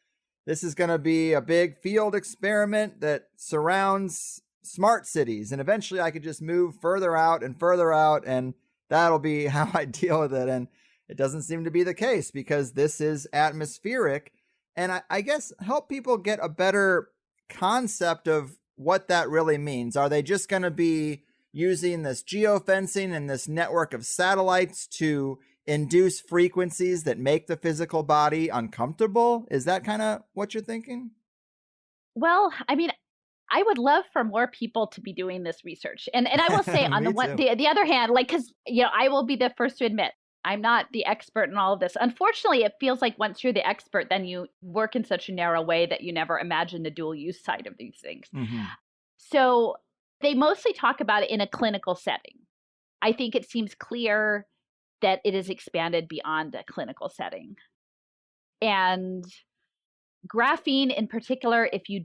this is going to be a big field experiment that surrounds smart cities. And eventually I could just move further out, and that'll be how I deal with it. And it doesn't seem to be the case, because this is atmospheric. And I guess help people get a better concept of what that really means. Are they just going to be using this geofencing and this network of satellites to induce frequencies that make the physical body uncomfortable? Is that kind of what you're thinking? Well, I mean, I would love for more people to be doing this research. And I will say on the other hand, like, because, I will be the first to admit, I'm not the expert in all of this. Unfortunately, it feels like once you're the expert, then you work in such a narrow way that you never imagine the dual use side of these things. Mm-hmm. So they mostly talk about it in a clinical setting. I think it seems clear that it is expanded beyond a clinical setting. And graphene in particular, if you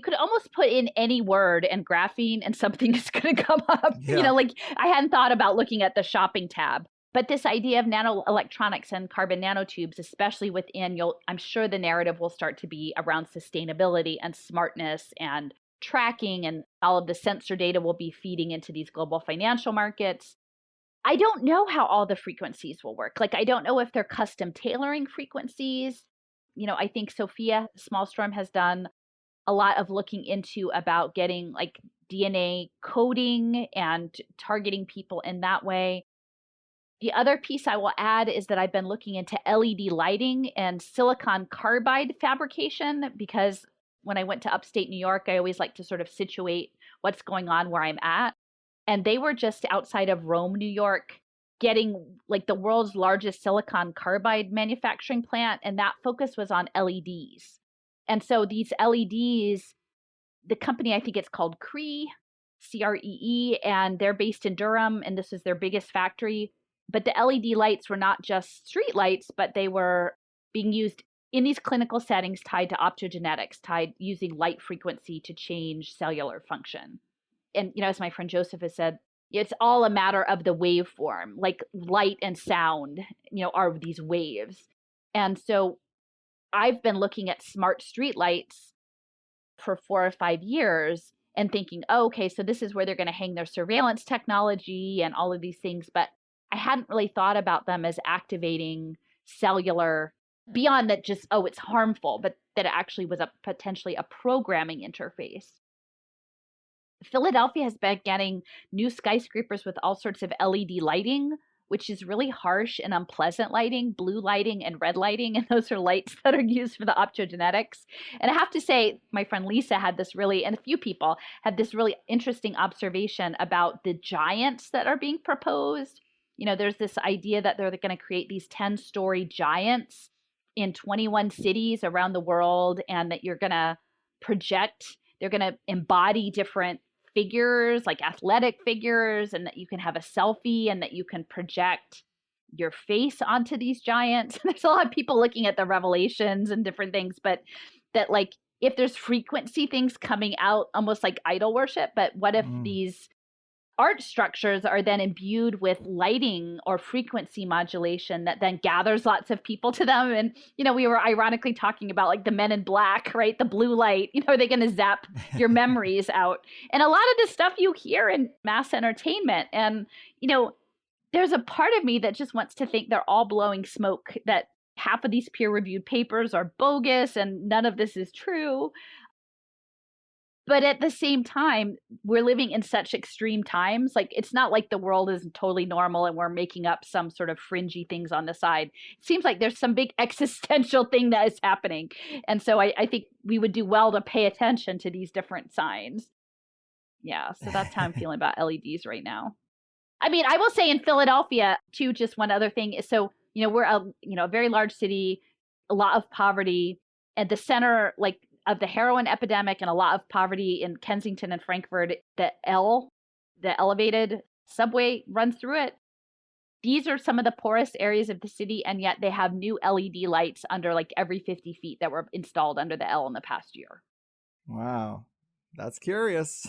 could almost put in any word and graphene and something is going to come up. Yeah. Like I hadn't thought about looking at the shopping tab, but this idea of nanoelectronics and carbon nanotubes, especially within, I'm sure the narrative will start to be around sustainability and smartness and tracking, and all of the sensor data will be feeding into these global financial markets. I don't know how all the frequencies will work. Like, I don't know if they're custom tailoring frequencies. I think Sophia Smallstorm has done a lot of looking into about getting like DNA coding and targeting people in that way. The other piece I will add is that I've been looking into LED lighting and silicon carbide fabrication, because when I went to upstate New York, I always like to sort of situate what's going on where I'm at. And they were just outside of Rome, New York, getting like the world's largest silicon carbide manufacturing plant. And that focus was on LEDs. And so these LEDs, the company, I think it's called Cree, CREE, and they're based in Durham, and this is their biggest factory. But the LED lights were not just street lights, but they were being used in these clinical settings tied to optogenetics, tied using light frequency to change cellular function. And, as my friend Joseph has said, it's all a matter of the waveform, like light and sound, are these waves. And so I've been looking at smart street lights for 4 or 5 years and thinking, oh, okay, so this is where they're going to hang their surveillance technology and all of these things. But I hadn't really thought about them as activating cellular beyond that, just, oh, it's harmful, but that it actually was potentially a programming interface. Philadelphia has been getting new skyscrapers with all sorts of LED lighting, which is really harsh and unpleasant lighting, blue lighting and red lighting. And those are lights that are used for the optogenetics. And I have to say, my friend Lisa had this really, and a few people had this really interesting observation about the giants that are being proposed. There's this idea that they're going to create these 10-story giants in 21 cities around the world, and that you're going to project, they're going to embody different figures, like athletic figures, and that you can have a selfie and that you can project your face onto these giants. There's a lot of people looking at the revelations and different things, but that, like, if there's frequency things coming out, almost like idol worship, but what if these art structures are then imbued with lighting or frequency modulation that then gathers lots of people to them? And, we were ironically talking about like the Men in Black, right? The blue light, are they going to zap your memories out? And a lot of this stuff you hear in mass entertainment. And, there's a part of me that just wants to think they're all blowing smoke, that half of these peer-reviewed papers are bogus and none of this is true. But at the same time, we're living in such extreme times. Like, it's not like the world is totally normal and we're making up some sort of fringy things on the side. It seems like there's some big existential thing that is happening. And so I think we would do well to pay attention to these different signs. Yeah, so that's how I'm feeling about LEDs right now. I mean, I will say in Philadelphia, too, just one other thing is, so, we're a very large city, a lot of poverty, at the center, like, of the heroin epidemic and a lot of poverty in Kensington and Frankfurt. The elevated subway runs through it. These are some of the poorest areas of the city, and yet they have new LED lights under like every 50 feet that were installed under the L in the past year. Wow, that's curious.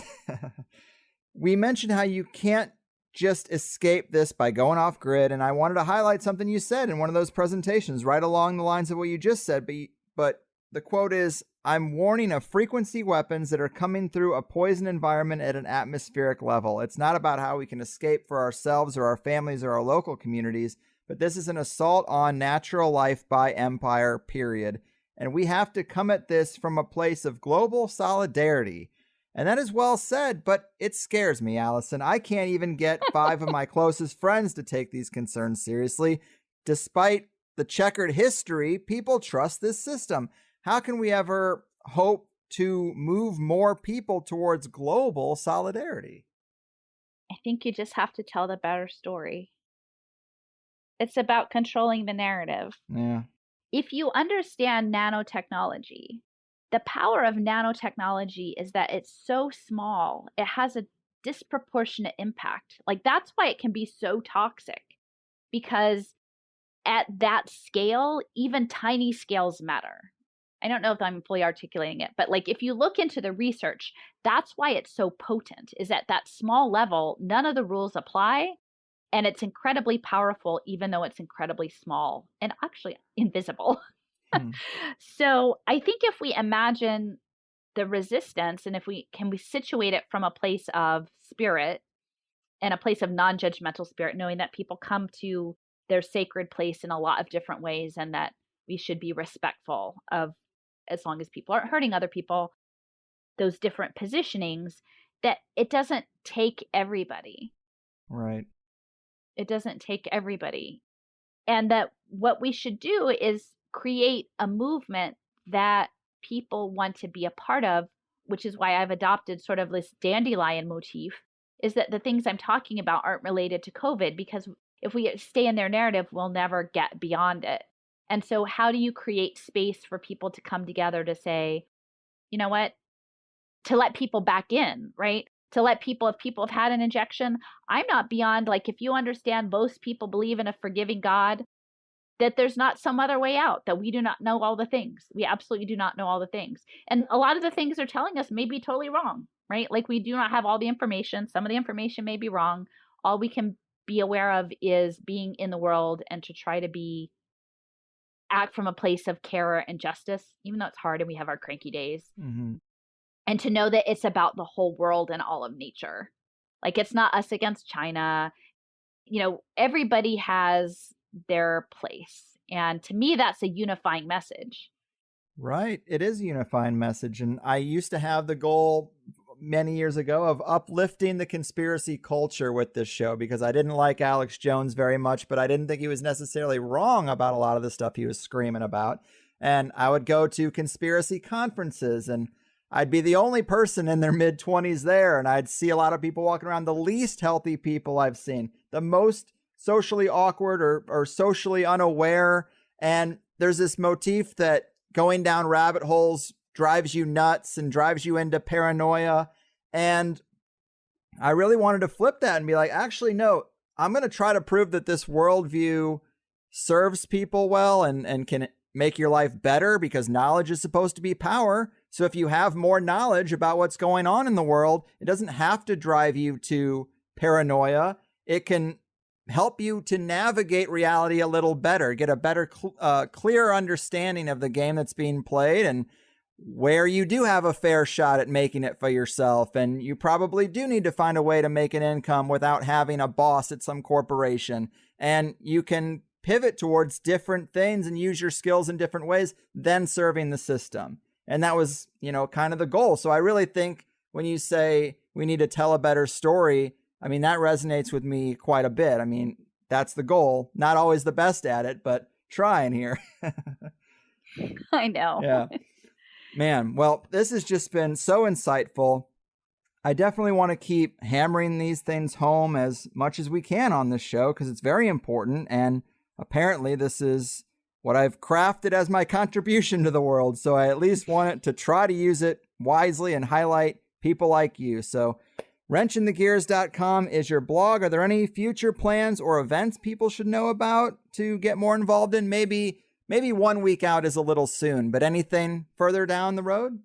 We mentioned how you can't just escape this by going off grid, and I wanted to highlight something you said in one of those presentations right along the lines of what you just said, but the quote is, "I'm warning of frequency weapons that are coming through a poison environment at an atmospheric level. It's not about how we can escape for ourselves or our families or our local communities, but this is an assault on natural life by empire, period. And we have to come at this from a place of global solidarity." And that is well said, but it scares me, Alison. I can't even get 5 of my closest friends to take these concerns seriously. Despite the checkered history, people trust this system. How can we ever hope to move more people towards global solidarity? I think you just have to tell the better story. It's about controlling the narrative. Yeah. If you understand nanotechnology, the power of nanotechnology is that it's so small, it has a disproportionate impact. Like, that's why it can be so toxic, because at that scale, even tiny scales matter. I don't know if I'm fully articulating it, but like, if you look into the research, that's why it's so potent, is at that small level, none of the rules apply. And it's incredibly powerful, even though it's incredibly small and actually invisible. So I think if we imagine the resistance, and if we situate it from a place of spirit and a place of non-judgmental spirit, knowing that people come to their sacred place in a lot of different ways, and that we should be respectful of, as long as people aren't hurting other people, those different positionings, that it doesn't take everybody. Right. It doesn't take everybody. And that what we should do is create a movement that people want to be a part of, which is why I've adopted sort of this dandelion motif, is that the things I'm talking about aren't related to COVID, because if we stay in their narrative, we'll never get beyond it. And so how do you create space for people to come together to say, you know what, to let people back in, right? To let people, if people have had an injection, I'm not beyond, like, if you understand most people believe in a forgiving God, that there's not some other way out, that we do not know all the things. We absolutely do not know all the things. And a lot of the things they're telling us may be totally wrong, right? Like, we do not have all the information. Some of the information may be wrong. All we can be aware of is being in the world and to try to act from a place of care and justice, even though it's hard and we have our cranky days. Mm-hmm. And to know that it's about the whole world and all of nature. Like, it's not us against China. You know, everybody has their place. And to me, that's a unifying message. Right. It is a unifying message. And I used to have the goal many years ago of uplifting the conspiracy culture with this show, because I didn't like Alex Jones very much, but I didn't think he was necessarily wrong about a lot of the stuff he was screaming about. And I would go to conspiracy conferences, and I'd be the only person in their mid-20s there, and I'd see a lot of people walking around, the least healthy people I've seen, the most socially awkward or socially unaware. And there's this motif that going down rabbit holes drives you nuts and drives you into paranoia. And I really wanted to flip that and be like, actually, no, I'm going to try to prove that this worldview serves people well and can make your life better, because knowledge is supposed to be power. So if you have more knowledge about what's going on in the world, it doesn't have to drive you to paranoia. It can help you to navigate reality a little better, get a better, clear understanding of the game that's being played, and where you do have a fair shot at making it for yourself. And you probably do need to find a way to make an income without having a boss at some corporation. And you can pivot towards different things and use your skills in different ways than serving the system. And that was, kind of the goal. So I really think when you say we need to tell a better story, I mean, that resonates with me quite a bit. I mean, that's the goal. Not always the best at it, but trying here. I know. Yeah. Man, well, this has just been so insightful. I definitely want to keep hammering these things home as much as we can on this show, because it's very important. And apparently this is what I've crafted as my contribution to the world. So I at least want it to try to use it wisely and highlight people like you. So wrenchinthegears.com is your blog. Are there any future plans or events people should know about to get more involved in? Maybe 1 week out is a little soon, but anything further down the road?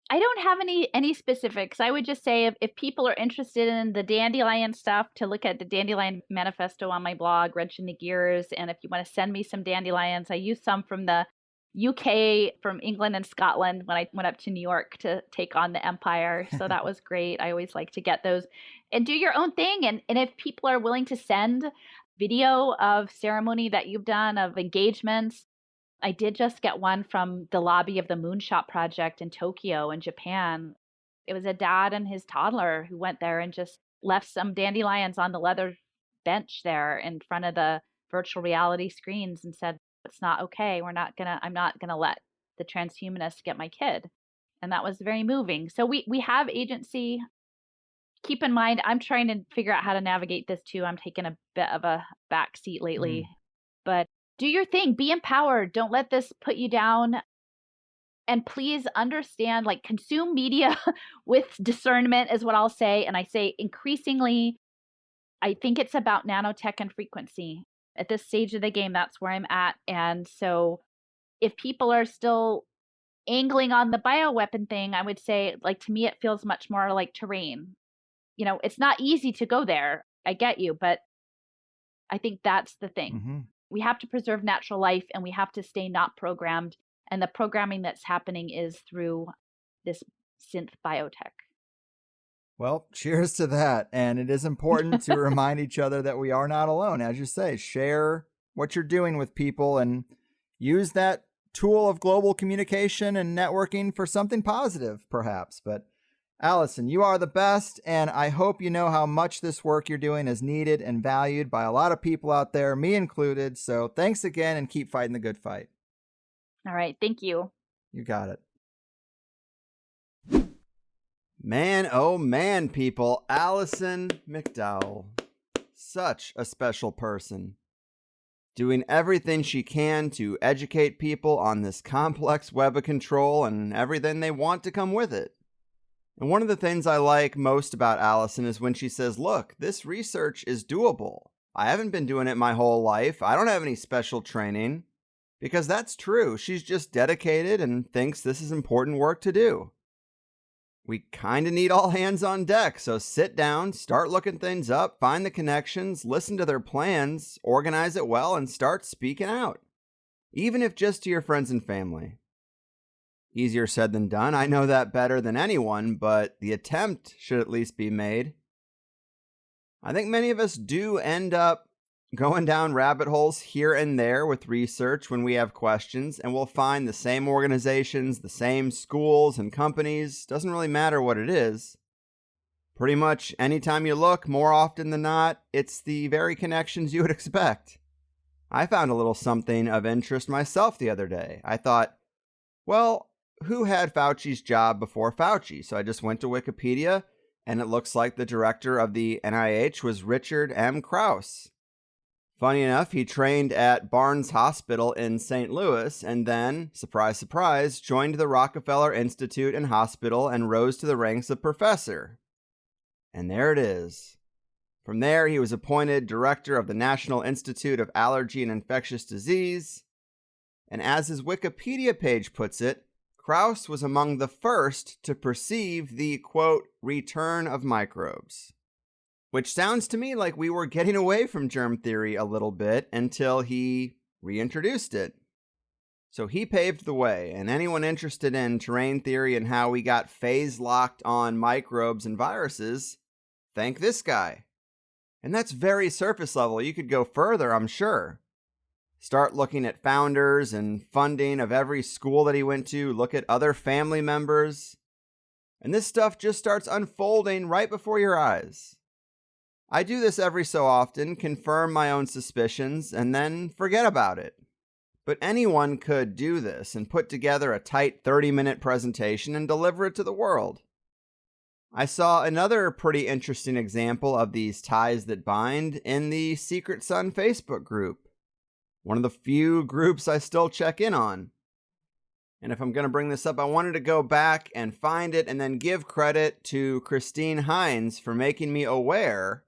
I don't have any specifics. I would just say if people are interested in the dandelion stuff, to look at the Dandelion Manifesto on my blog, Wrench in the Gears. And if you want to send me some dandelions, I used some from the UK, from England and Scotland when I went up to New York to take on the Empire. So that was great. I always like to get those and do your own thing. And if people are willing to send video of ceremony that you've done, of engagements. I did just get one from the lobby of the Moonshot Project in Tokyo in Japan. It was a dad and his toddler who went there and just left some dandelions on the leather bench there in front of the virtual reality screens and said, it's not okay. I'm not gonna let the transhumanists get my kid. And that was very moving. So we have agency. Keep in mind, I'm trying to figure out how to navigate this too. I'm taking a bit of a back seat lately, but do your thing, be empowered. Don't let this put you down. And please understand, like, consume media with discernment is what I'll say. And I say increasingly, I think it's about nanotech and frequency. At this stage of the game, that's where I'm at. And so if people are still angling on the bioweapon thing, I would say, like, to me, it feels much more like terrain. It's not easy to go there. I get you, but I think that's the thing. Mm-hmm. We have to preserve natural life, and we have to stay not programmed. And the programming that's happening is through this synth biotech. Well, cheers to that. And it is important to remind each other that we are not alone. As you say, share what you're doing with people and use that tool of global communication and networking for something positive, perhaps. But Alison, you are the best, and I hope you know how much this work you're doing is needed and valued by a lot of people out there, me included. So thanks again, and keep fighting the good fight. All right. Thank you. You got it. Man, oh man, people. Alison McDowell. Such a special person. Doing everything she can to educate people on this complex web of control and everything they want to come with it. And one of the things I like most about Alison is when she says, look, this research is doable. I haven't been doing it my whole life. I don't have any special training. Because that's true. She's just dedicated and thinks this is important work to do. We kind of need all hands on deck, so sit down, start looking things up, find the connections, listen to their plans, organize it well, and start speaking out. Even if just to your friends and family. Easier said than done, I know that better than anyone, but the attempt should at least be made. I think many of us do end up going down rabbit holes here and there with research when we have questions, and we'll find the same organizations, the same schools and companies. Doesn't really matter what it is. Pretty much anytime you look, more often than not, it's the very connections you would expect. I found a little something of interest myself the other day. I thought, well, who had Fauci's job before Fauci? So I just went to Wikipedia, and it looks like the director of the NIH was Richard M. Krauss. Funny enough, he trained at Barnes Hospital in St. Louis and then, surprise, surprise, joined the Rockefeller Institute and Hospital and rose to the ranks of professor. And there it is. From there, he was appointed director of the National Institute of Allergy and Infectious Disease. And as his Wikipedia page puts it, Krauss was among the first to perceive the, quote, return of microbes. Which sounds to me like we were getting away from germ theory a little bit until he reintroduced it. So he paved the way, and anyone interested in terrain theory and how we got phase-locked on microbes and viruses, thank this guy. And that's very surface level. You could go further, I'm sure. Start looking at founders and funding of every school that he went to, look at other family members, and this stuff just starts unfolding right before your eyes. I do this every so often, confirm my own suspicions, and then forget about it. But anyone could do this and put together a tight 30-minute presentation and deliver it to the world. I saw another pretty interesting example of these ties that bind in the Secret Sun Facebook group. One of the few groups I still check in on. And if I'm going to bring this up, I wanted to go back and find it and then give credit to Christine Hines for making me aware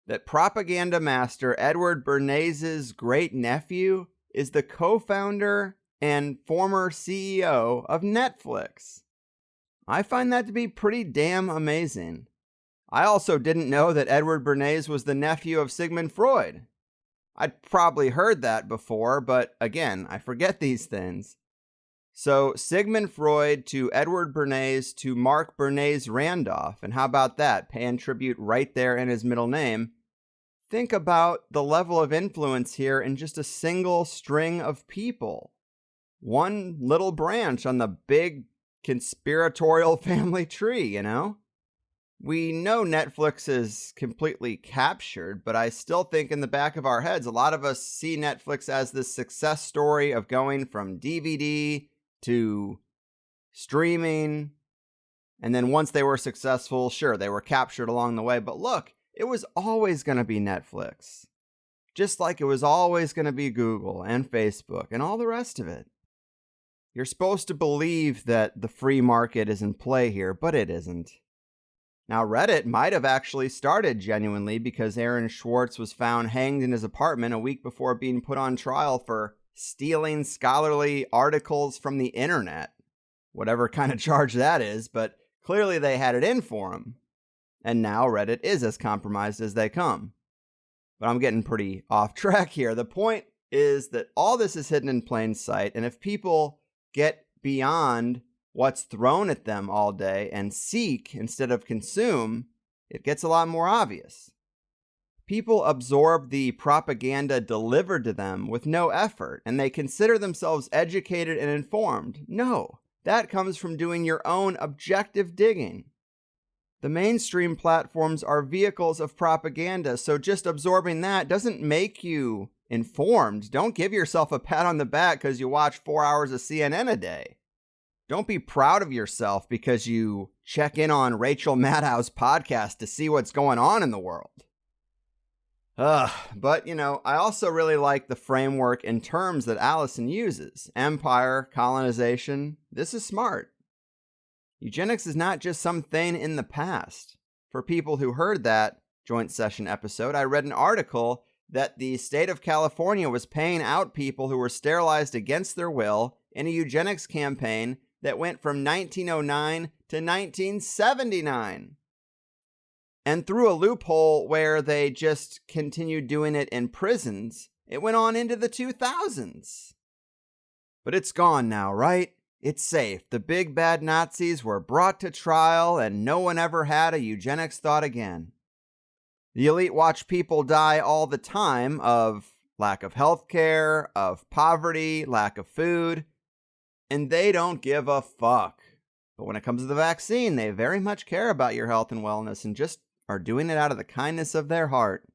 that propaganda master Edward Bernays' great-nephew is the co-founder and former CEO of Netflix. I find that to be pretty damn amazing. I also didn't know that Edward Bernays was the nephew of Sigmund Freud. I'd probably heard that before, but again, I forget these things. So Sigmund Freud to Edward Bernays to Mark Bernays Randolph, and how about that? Paying tribute right there in his middle name. Think about the level of influence here in just a single string of people. One little branch on the big conspiratorial family tree, you know? We know Netflix is completely captured, but I still think in the back of our heads, a lot of us see Netflix as this success story of going from DVD to streaming. And then once they were successful, sure, they were captured along the way. But look, it was always going to be Netflix. Just like it was always going to be Google and Facebook and all the rest of it. You're supposed to believe that the free market is in play here, but it isn't. Now, Reddit might have actually started genuinely because Aaron Swartz was found hanged in his apartment a week before being put on trial for stealing scholarly articles from the internet. Whatever kind of charge that is, but clearly they had it in for him. And now Reddit is as compromised as they come. But I'm getting pretty off track here. The point is that all this is hidden in plain sight, and if people get beyond what's thrown at them all day and seek instead of consume, it gets a lot more obvious. People absorb the propaganda delivered to them with no effort, and they consider themselves educated and informed. No, that comes from doing your own objective digging. The mainstream platforms are vehicles of propaganda, so just absorbing that doesn't make you informed. Don't give yourself a pat on the back because you watch 4 hours of CNN a day. Don't be proud of yourself because you check in on Rachel Maddow's podcast to see what's going on in the world. But, I also really like the framework and terms that Alison uses. Empire, colonization. This is smart. Eugenics is not just some thing in the past. For people who heard that joint session episode, I read an article that the state of California was paying out people who were sterilized against their will in a eugenics campaign that went from 1909 to 1979. And through a loophole where they just continued doing it in prisons, it went on into the 2000s. But it's gone now, right? It's safe. The big bad Nazis were brought to trial and no one ever had a eugenics thought again. The elite watch people die all the time of lack of health care, of poverty, lack of food, and they don't give a fuck. But when it comes to the vaccine, they very much care about your health and wellness and just are doing it out of the kindness of their heart.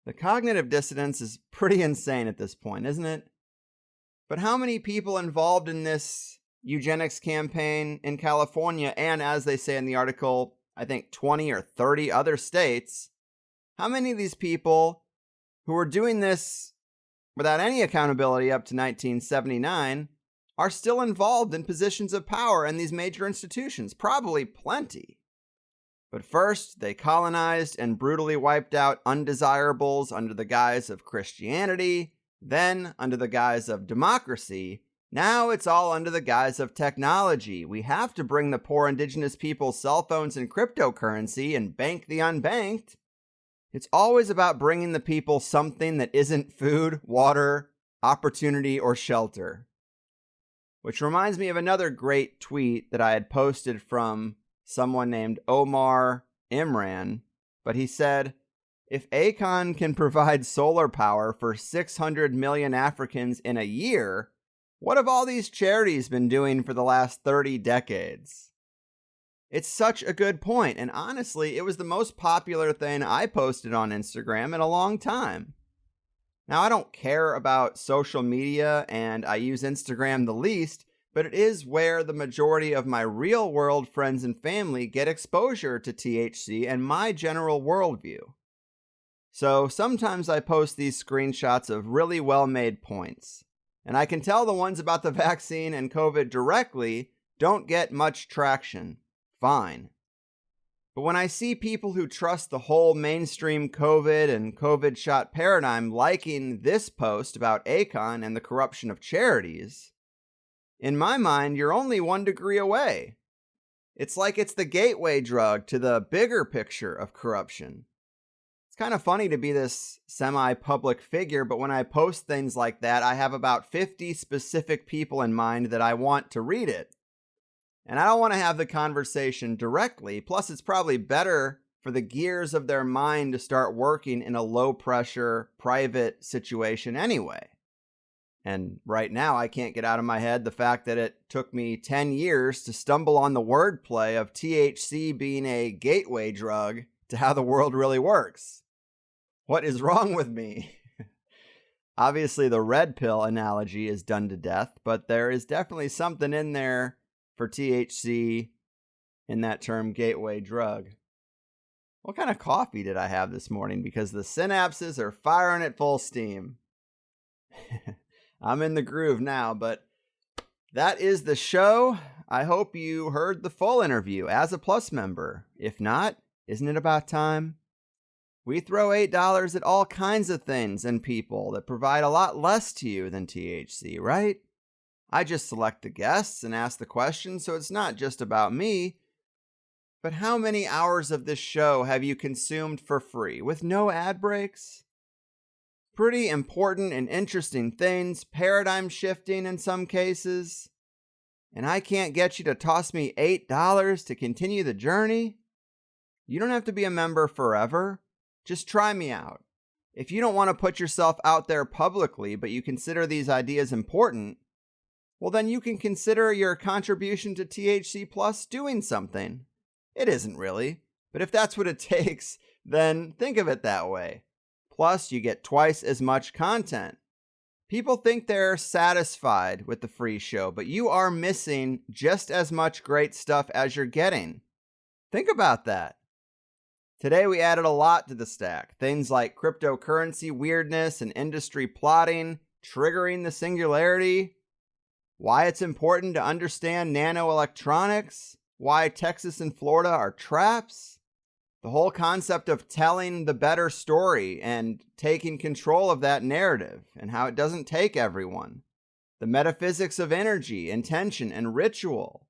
The cognitive dissonance is pretty insane at this point, isn't it? But how many people involved in this eugenics campaign in California, and as they say in the article, I think 20 or 30 other states, how many of these people who were doing this without any accountability up to 1979 are still involved in positions of power in these major institutions? Probably plenty. But first, they colonized and brutally wiped out undesirables under the guise of Christianity, then under the guise of democracy. Now it's all under the guise of technology. We have to bring the poor indigenous people's cell phones and cryptocurrency and bank the unbanked. It's always about bringing the people something that isn't food, water, opportunity, or shelter. Which reminds me of another great tweet that I had posted from someone named Omar Imran, but he said, if Akon can provide solar power for 600 million Africans in a year, what have all these charities been doing for the last 30 decades? It's such a good point, and honestly, it was the most popular thing I posted on Instagram in a long time. Now, I don't care about social media, and I use Instagram the least, but it is where the majority of my real-world friends and family get exposure to THC and my general worldview. So sometimes I post these screenshots of really well-made points, and I can tell the ones about the vaccine and COVID directly don't get much traction. Fine. But when I see people who trust the whole mainstream COVID and COVID shot paradigm liking this post about Akon and the corruption of charities, in my mind, you're only 1 degree away. It's like it's the gateway drug to the bigger picture of corruption. It's kind of funny to be this semi-public figure, but when I post things like that, I have about 50 specific people in mind that I want to read it. And I don't want to have the conversation directly. Plus, it's probably better for the gears of their mind to start working in a low-pressure, private situation anyway. And right now, I can't get out of my head the fact that it took me 10 years to stumble on the wordplay of THC being a gateway drug to how the world really works. What is wrong with me? Obviously, the red pill analogy is done to death, but there is definitely something in there for THC in that term gateway drug. What kind of coffee did I have this morning? Because the synapses are firing at full steam. I'm in the groove now, but that is the show. I hope you heard the full interview as a Plus member. If not, isn't it about time? We throw $8 at all kinds of things and people that provide a lot less to you than THC, right? I just select the guests and ask the questions, so it's not just about me. But how many hours of this show have you consumed for free with no ad breaks? Pretty important and interesting things, paradigm shifting in some cases. And I can't get you to toss me $8 to continue the journey? You don't have to be a member forever. Just try me out. If you don't want to put yourself out there publicly, but you consider these ideas important, well, then you can consider your contribution to THC Plus doing something. It isn't really, but if that's what it takes, then think of it that way. Plus, you get twice as much content. People think they're satisfied with the free show, but you are missing just as much great stuff as you're getting. Think about that. Today we added a lot to the stack. Things like cryptocurrency weirdness and industry plotting, triggering the singularity, why it's important to understand nanoelectronics, why Texas and Florida are traps, the whole concept of telling the better story and taking control of that narrative and how it doesn't take everyone, the metaphysics of energy, intention, and ritual,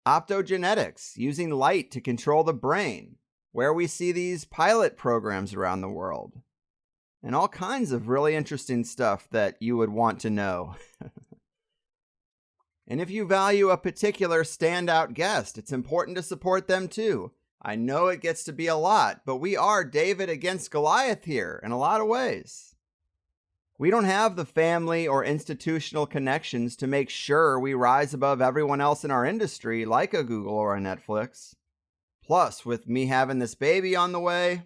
optogenetics, using light to control the brain, where we see these pilot programs around the world, and all kinds of really interesting stuff that you would want to know. And if you value a particular standout guest, it's important to support them too. I know it gets to be a lot, but we are David against Goliath here in a lot of ways. We don't have the family or institutional connections to make sure we rise above everyone else in our industry like a Google or a Netflix. Plus, with me having this baby on the way,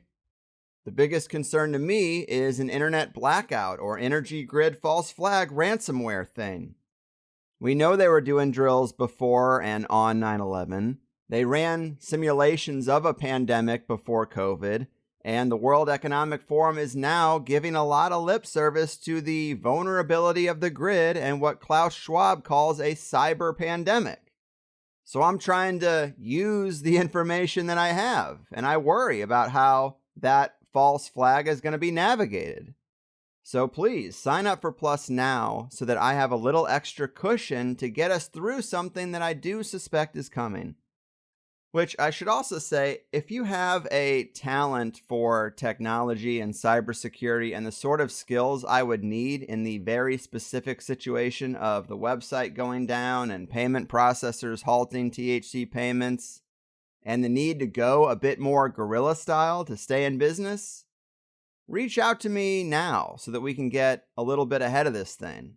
the biggest concern to me is an internet blackout or energy grid false flag ransomware thing. We know they were doing drills before and on 9/11. They ran simulations of a pandemic before COVID, and the World Economic Forum is now giving a lot of lip service to the vulnerability of the grid and what Klaus Schwab calls a cyber pandemic. So I'm trying to use the information that I have, and I worry about how that false flag is going to be navigated. So please sign up for Plus now so that I have a little extra cushion to get us through something that I do suspect is coming. Which I should also say, if you have a talent for technology and cybersecurity and the sort of skills I would need in the very specific situation of the website going down and payment processors halting THC payments, and the need to go a bit more guerrilla style to stay in business, reach out to me now so that we can get a little bit ahead of this thing.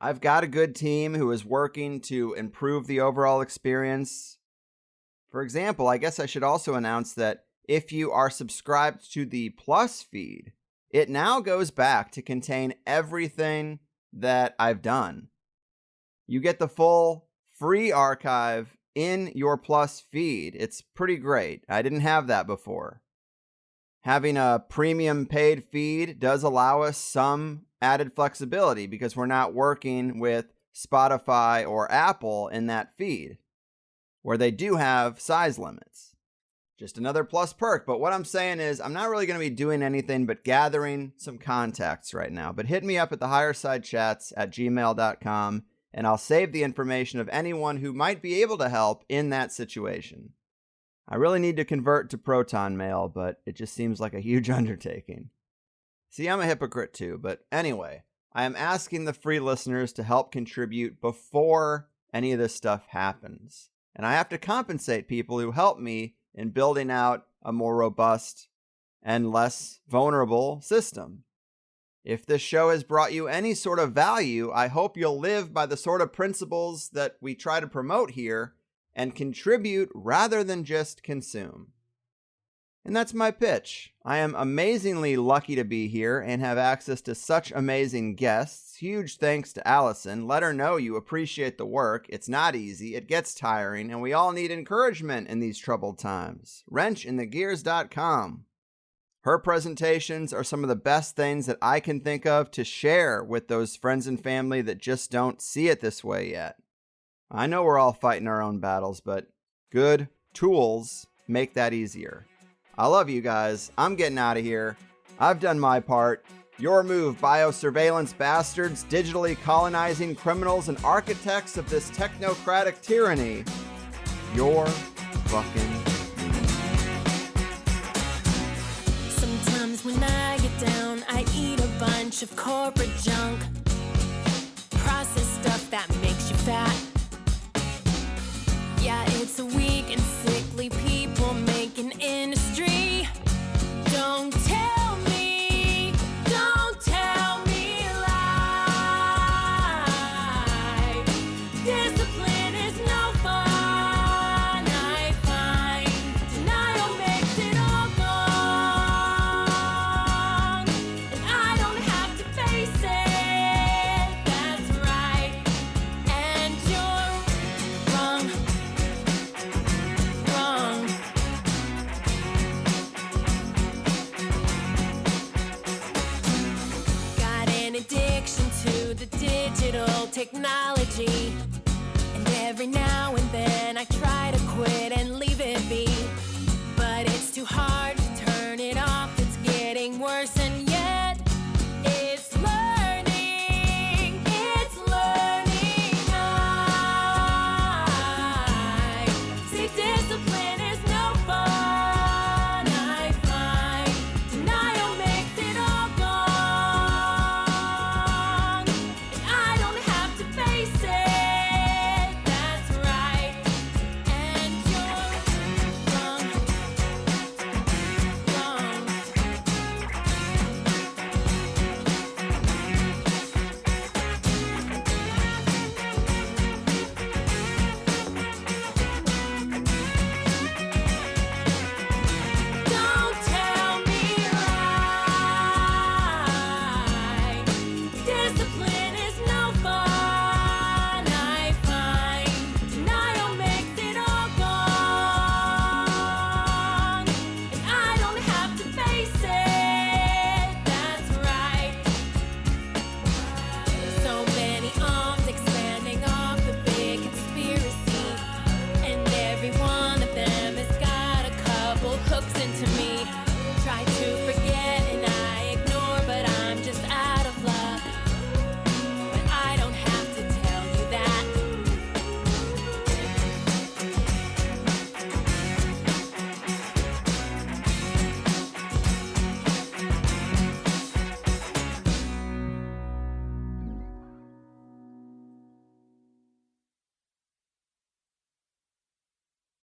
I've got a good team who is working to improve the overall experience. For example, I guess I should also announce that if you are subscribed to the Plus feed, it now goes back to contain everything that I've done. You get the full free archive in your Plus feed. It's pretty great. I didn't have that before. Having a premium paid feed does allow us some added flexibility because we're not working with Spotify or Apple in that feed, where they do have size limits. Just another plus perk. But what I'm saying is I'm not really going to be doing anything but gathering some contacts right now. But hit me up at thehighersidechats@gmail.com and I'll save the information of anyone who might be able to help in that situation. I really need to convert to Proton Mail, but it just seems like a huge undertaking. See, I'm a hypocrite too, but anyway, I am asking the free listeners to help contribute before any of this stuff happens. And I have to compensate people who help me in building out a more robust and less vulnerable system. If this show has brought you any sort of value, I hope you'll live by the sort of principles that we try to promote here and contribute rather than just consume. And that's my pitch. I am amazingly lucky to be here and have access to such amazing guests. Huge thanks to Alison. Let her know you appreciate the work. It's not easy, it gets tiring, and we all need encouragement in these troubled times. WrenchInTheGears.com. Her presentations are some of the best things that I can think of to share with those friends and family that just don't see it this way yet. I know we're all fighting our own battles, but good tools make that easier. I love you guys. I'm getting out of here. I've done my part. Your move, biosurveillance bastards, digitally colonizing criminals and architects of this technocratic tyranny. Your fucking move. Sometimes when I get down, I eat a bunch of corporate junk. Processed stuff that makes you fat. Yeah, it's a weak and sickly people making industry. Don't tell me lie. Discipline is no fun, I find. Denial makes it all gone. And I don't have to face it. digital technology. And every now and then I try to quit and leave it be. But it's too hard to turn it off, it's getting worse